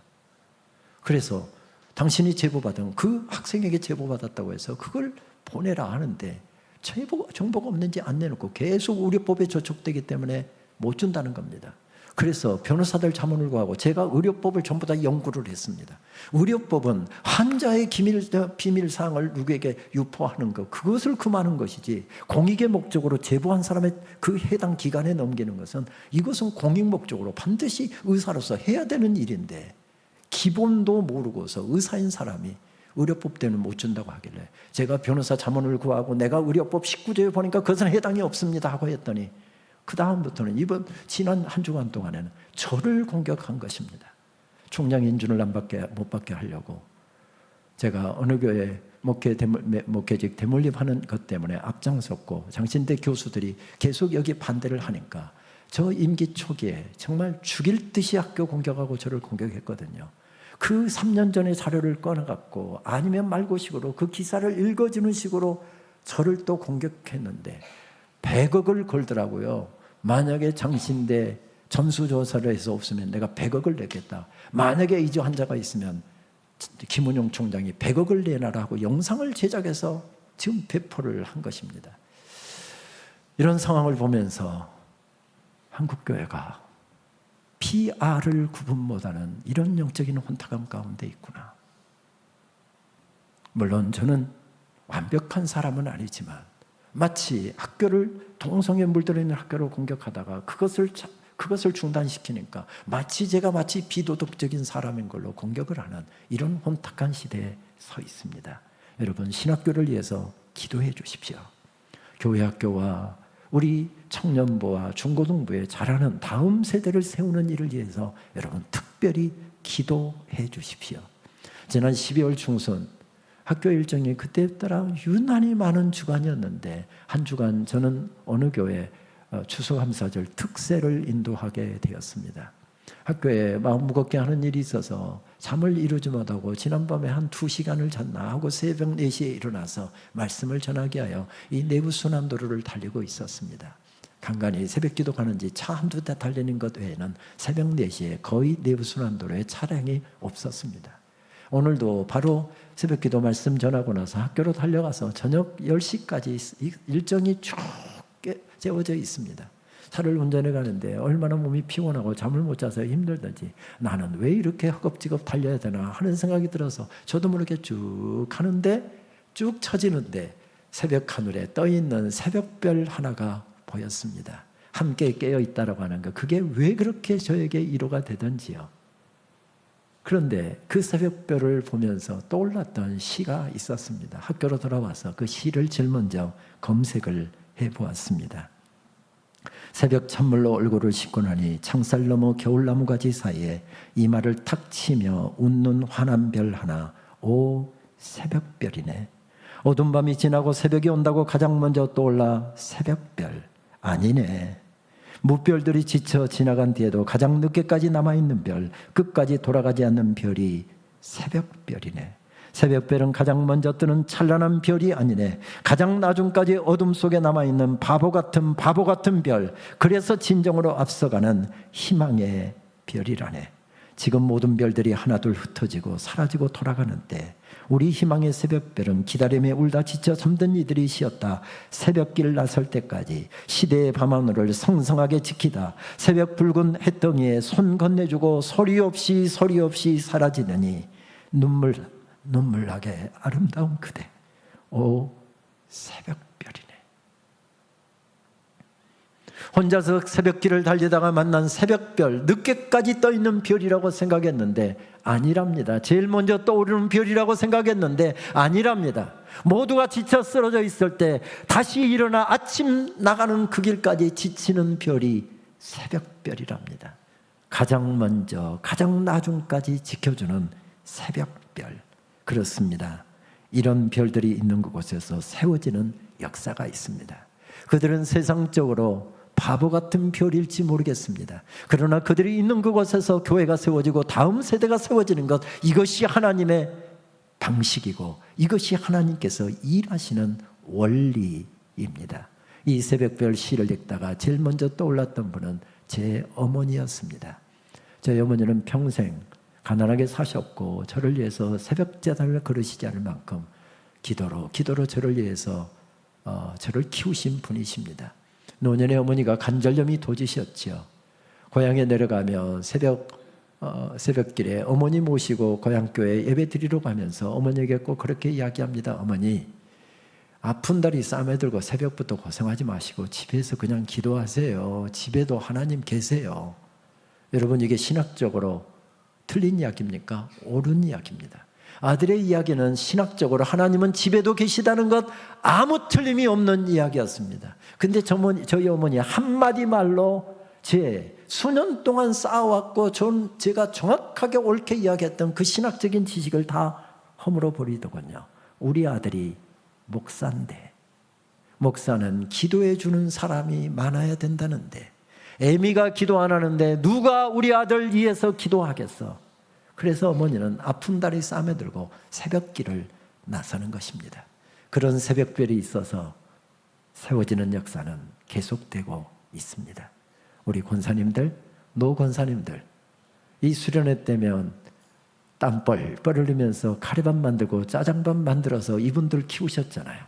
그래서 당신이 제보받은 그 학생에게 제보받았다고 해서 그걸 보내라 하는데 정보가 없는지 안 내놓고 계속 의료법에 저촉되기 때문에 못 준다는 겁니다. 그래서 변호사들 자문을 구하고 제가 의료법을 전부 다 연구를 했습니다. 의료법은 환자의 비밀사항을 누구에게 유포하는 것, 그것을 금하는 것이지 공익의 목적으로 제보한 사람의 그 해당 기간에 넘기는 것은 이것은 공익 목적으로 반드시 의사로서 해야 되는 일인데 기본도 모르고서 의사인 사람이 의료법 때문에 못 준다고 하길래 제가 변호사 자문을 구하고 내가 의료법 19조에 보니까 그것은 해당이 없습니다 하고 했더니 그 다음부터는 지난 한 주간 동안에는 저를 공격한 것입니다. 총장 인준을 못 받게 하려고 제가 어느 교회 목회직 대물림하는 것 때문에 앞장섰고 장신대 교수들이 계속 여기 반대를 하니까 저 임기 초기에 정말 죽일 듯이 학교 공격하고 저를 공격했거든요. 그 3년 전의 자료를 꺼내갖고 아니면 말고식으로 그 기사를 읽어주는 식으로 저를 또 공격했는데 100억을 걸더라고요. 만약에 장신대 전수조사를 해서 없으면 내가 100억을 내겠다. 만약에 이주 환자가 있으면 김은용 총장이 100억을 내놔라고 영상을 제작해서 지금 배포를 한 것입니다. 이런 상황을 보면서 한국교회가 PR을 구분 못하는 이런 영적인 혼탁함 가운데 있구나. 물론 저는 완벽한 사람은 아니지만 마치 학교를 동성애 물들어 있는 학교를 공격하다가 그것을 중단시키니까 마치 제가 비도덕적인 사람인 걸로 공격을 하는 이런 혼탁한 시대에 서 있습니다. 여러분, 신학교를 위해서 기도해 주십시오. 교회 학교와 우리 청년부와 중고등부에 자라는 다음 세대를 세우는 일을 위해서 여러분 특별히 기도해 주십시오. 지난 12월 중순 학교 일정이 그때에 따라 유난히 많은 주간이었는데 한 주간 저는 어느 교회 추수감사절 특세를 인도하게 되었습니다. 학교에 마음 무겁게 하는 일이 있어서 잠을 이루지 못하고 지난밤에 한 2시간을 잤나 하고 새벽 4시에 일어나서 말씀을 전하게 하여 이 내부순환도로를 달리고 있었습니다. 간간히 새벽기도 가는지 차 한두 대 달리는 것 외에는 새벽 4시에 거의 내부순환도로에 차량이 없었습니다. 오늘도 바로 새벽기도 말씀 전하고 나서 학교로 달려가서 저녁 10시까지 일정이 쭉 재워져 있습니다. 차를 운전해 가는데 얼마나 몸이 피곤하고 잠을 못 자서 힘들든지 나는 왜 이렇게 허겁지겁 달려야 되나 하는 생각이 들어서 저도 모르게 쭉 가는데 쭉 처지는데 새벽 하늘에 떠있는 새벽별 하나가 보였습니다. 함께 깨어있다라고 하는 것, 그게 왜 그렇게 저에게 위로가 되던지요. 그런데 그 새벽별을 보면서 떠올랐던 시가 있었습니다. 학교로 돌아와서 그 시를 제일 먼저 검색을 해보았습니다. 새벽 찬물로 얼굴을 씻고 나니 창살 너머 겨울나무가지 사이에 이마를 탁 치며 웃는 환한 별 하나, 오 새벽별이네. 어두운 밤이 지나고 새벽이 온다고 가장 먼저 떠올라 새벽별, 아니네. 무별들이 지쳐 지나간 뒤에도 가장 늦게까지 남아있는 별, 끝까지 돌아가지 않는 별이 새벽별이네. 새벽별은 가장 먼저 뜨는 찬란한 별이 아니네. 가장 나중까지 어둠 속에 남아있는 바보 같은 별, 그래서 진정으로 앞서가는 희망의 별이라네. 지금 모든 별들이 하나둘 흩어지고 사라지고 돌아가는 때 우리 희망의 새벽별은 기다림에 울다 지쳐 잠든 이들이 쉬었다 새벽길 나설 때까지 시대의 밤하늘을 성성하게 지키다 새벽 붉은 햇덩이에 손 건네주고 소리 없이 사라지느니 눈물 나게 아름다운 그대, 오 새벽별이네. 혼자서 새벽길을 달리다가 만난 새벽별, 늦게까지 떠있는 별이라고 생각했는데 아니랍니다. 제일 먼저 떠오르는 별이라고 생각했는데 아니랍니다. 모두가 지쳐 쓰러져 있을 때 다시 일어나 아침 나가는 그 길까지 지치는 별이 새벽별이랍니다. 가장 먼저 가장 나중까지 지켜주는 새벽별. 그렇습니다. 이런 별들이 있는 그곳에서 세워지는 역사가 있습니다. 그들은 세상적으로 바보 같은 별일지 모르겠습니다. 그러나 그들이 있는 그곳에서 교회가 세워지고 다음 세대가 세워지는 것, 이것이 하나님의 방식이고 이것이 하나님께서 일하시는 원리입니다. 이 새벽별 시를 읽다가 제일 먼저 떠올랐던 분은 제 어머니였습니다. 저희 어머니는 평생 가난하게 사셨고 저를 위해서 새벽 제단을 걸으시지 않을 만큼 기도로 저를 위해서 저를 키우신 분이십니다. 노년의 어머니가 관절염이 도지셨지요. 고향에 내려가며 새벽길에 어머니 모시고 고향교회 예배 드리러 가면서 어머니에게 꼭 그렇게 이야기합니다. 어머니, 아픈 다리 쌈에 들고 새벽부터 고생하지 마시고 집에서 그냥 기도하세요. 집에도 하나님 계세요. 여러분, 이게 신학적으로 틀린 이야기입니까? 옳은 이야기입니다. 아들의 이야기는 신학적으로 하나님은 집에도 계시다는 것 아무 틀림이 없는 이야기였습니다. 근데 저희 어머니 한마디 말로 제 수년 동안 쌓아왔고 제가 정확하게 옳게 이야기했던 그 신학적인 지식을 다 허물어 버리더군요. 우리 아들이 목사인데, 목사는 기도해 주는 사람이 많아야 된다는데 애미가 기도 안 하는데 누가 우리 아들 위해서 기도하겠어? 그래서 어머니는 아픈 다리 쌈에 들고 새벽길을 나서는 것입니다. 그런 새벽별이 있어서 세워지는 역사는 계속되고 있습니다. 우리 권사님들, 노 권사님들, 이 수련회 때면 땀 뻘뻘 흘리면서 카레밥 만들고 짜장밥 만들어서 이분들 키우셨잖아요.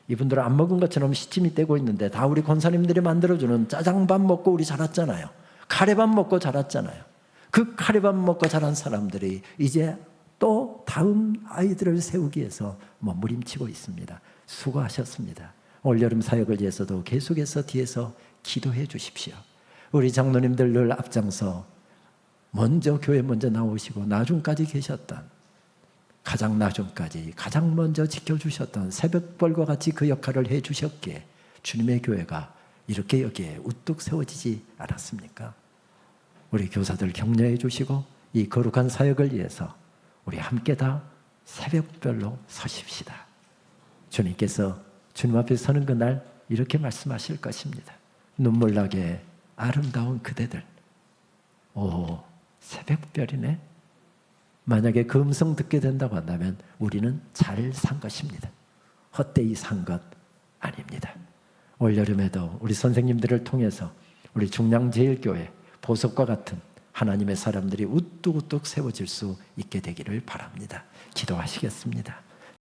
이분들은 안 먹은 것처럼 시침이 떼고 있는데 다 우리 권사님들이 만들어주는 짜장밥 먹고 우리 자랐잖아요. 카레밥 먹고 자랐잖아요. 그 카레밥 먹고 자란 사람들이 이제 또 다음 아이들을 세우기 위해서 몸부림치고 있습니다. 수고하셨습니다. 올여름 사역을 위해서도 계속해서 뒤에서 기도해 주십시오. 우리 장로님들 늘 앞장서 먼저 교회 먼저 나오시고 나중까지 계셨던, 가장 나중까지 가장 먼저 지켜주셨던 새벽벌과 같이 그 역할을 해주셨기에 주님의 교회가 이렇게 여기에 우뚝 세워지지 않았습니까? 우리 교사들 격려해 주시고 이 거룩한 사역을 위해서 우리 함께 다 새벽별로 서십시다. 주님께서 주님 앞에 서는 그날 이렇게 말씀하실 것입니다. 눈물 나게 아름다운 그대들, 오 새벽별이네. 만약에 그 음성 듣게 된다고 한다면 우리는 잘 산 것입니다. 헛되이 산 것 아닙니다. 올여름에도 우리 선생님들을 통해서 우리 중량제일교회 보석과 같은 하나님의 사람들이 우뚝우뚝 세워질 수 있게 되기를 바랍니다. 기도하시겠습니다.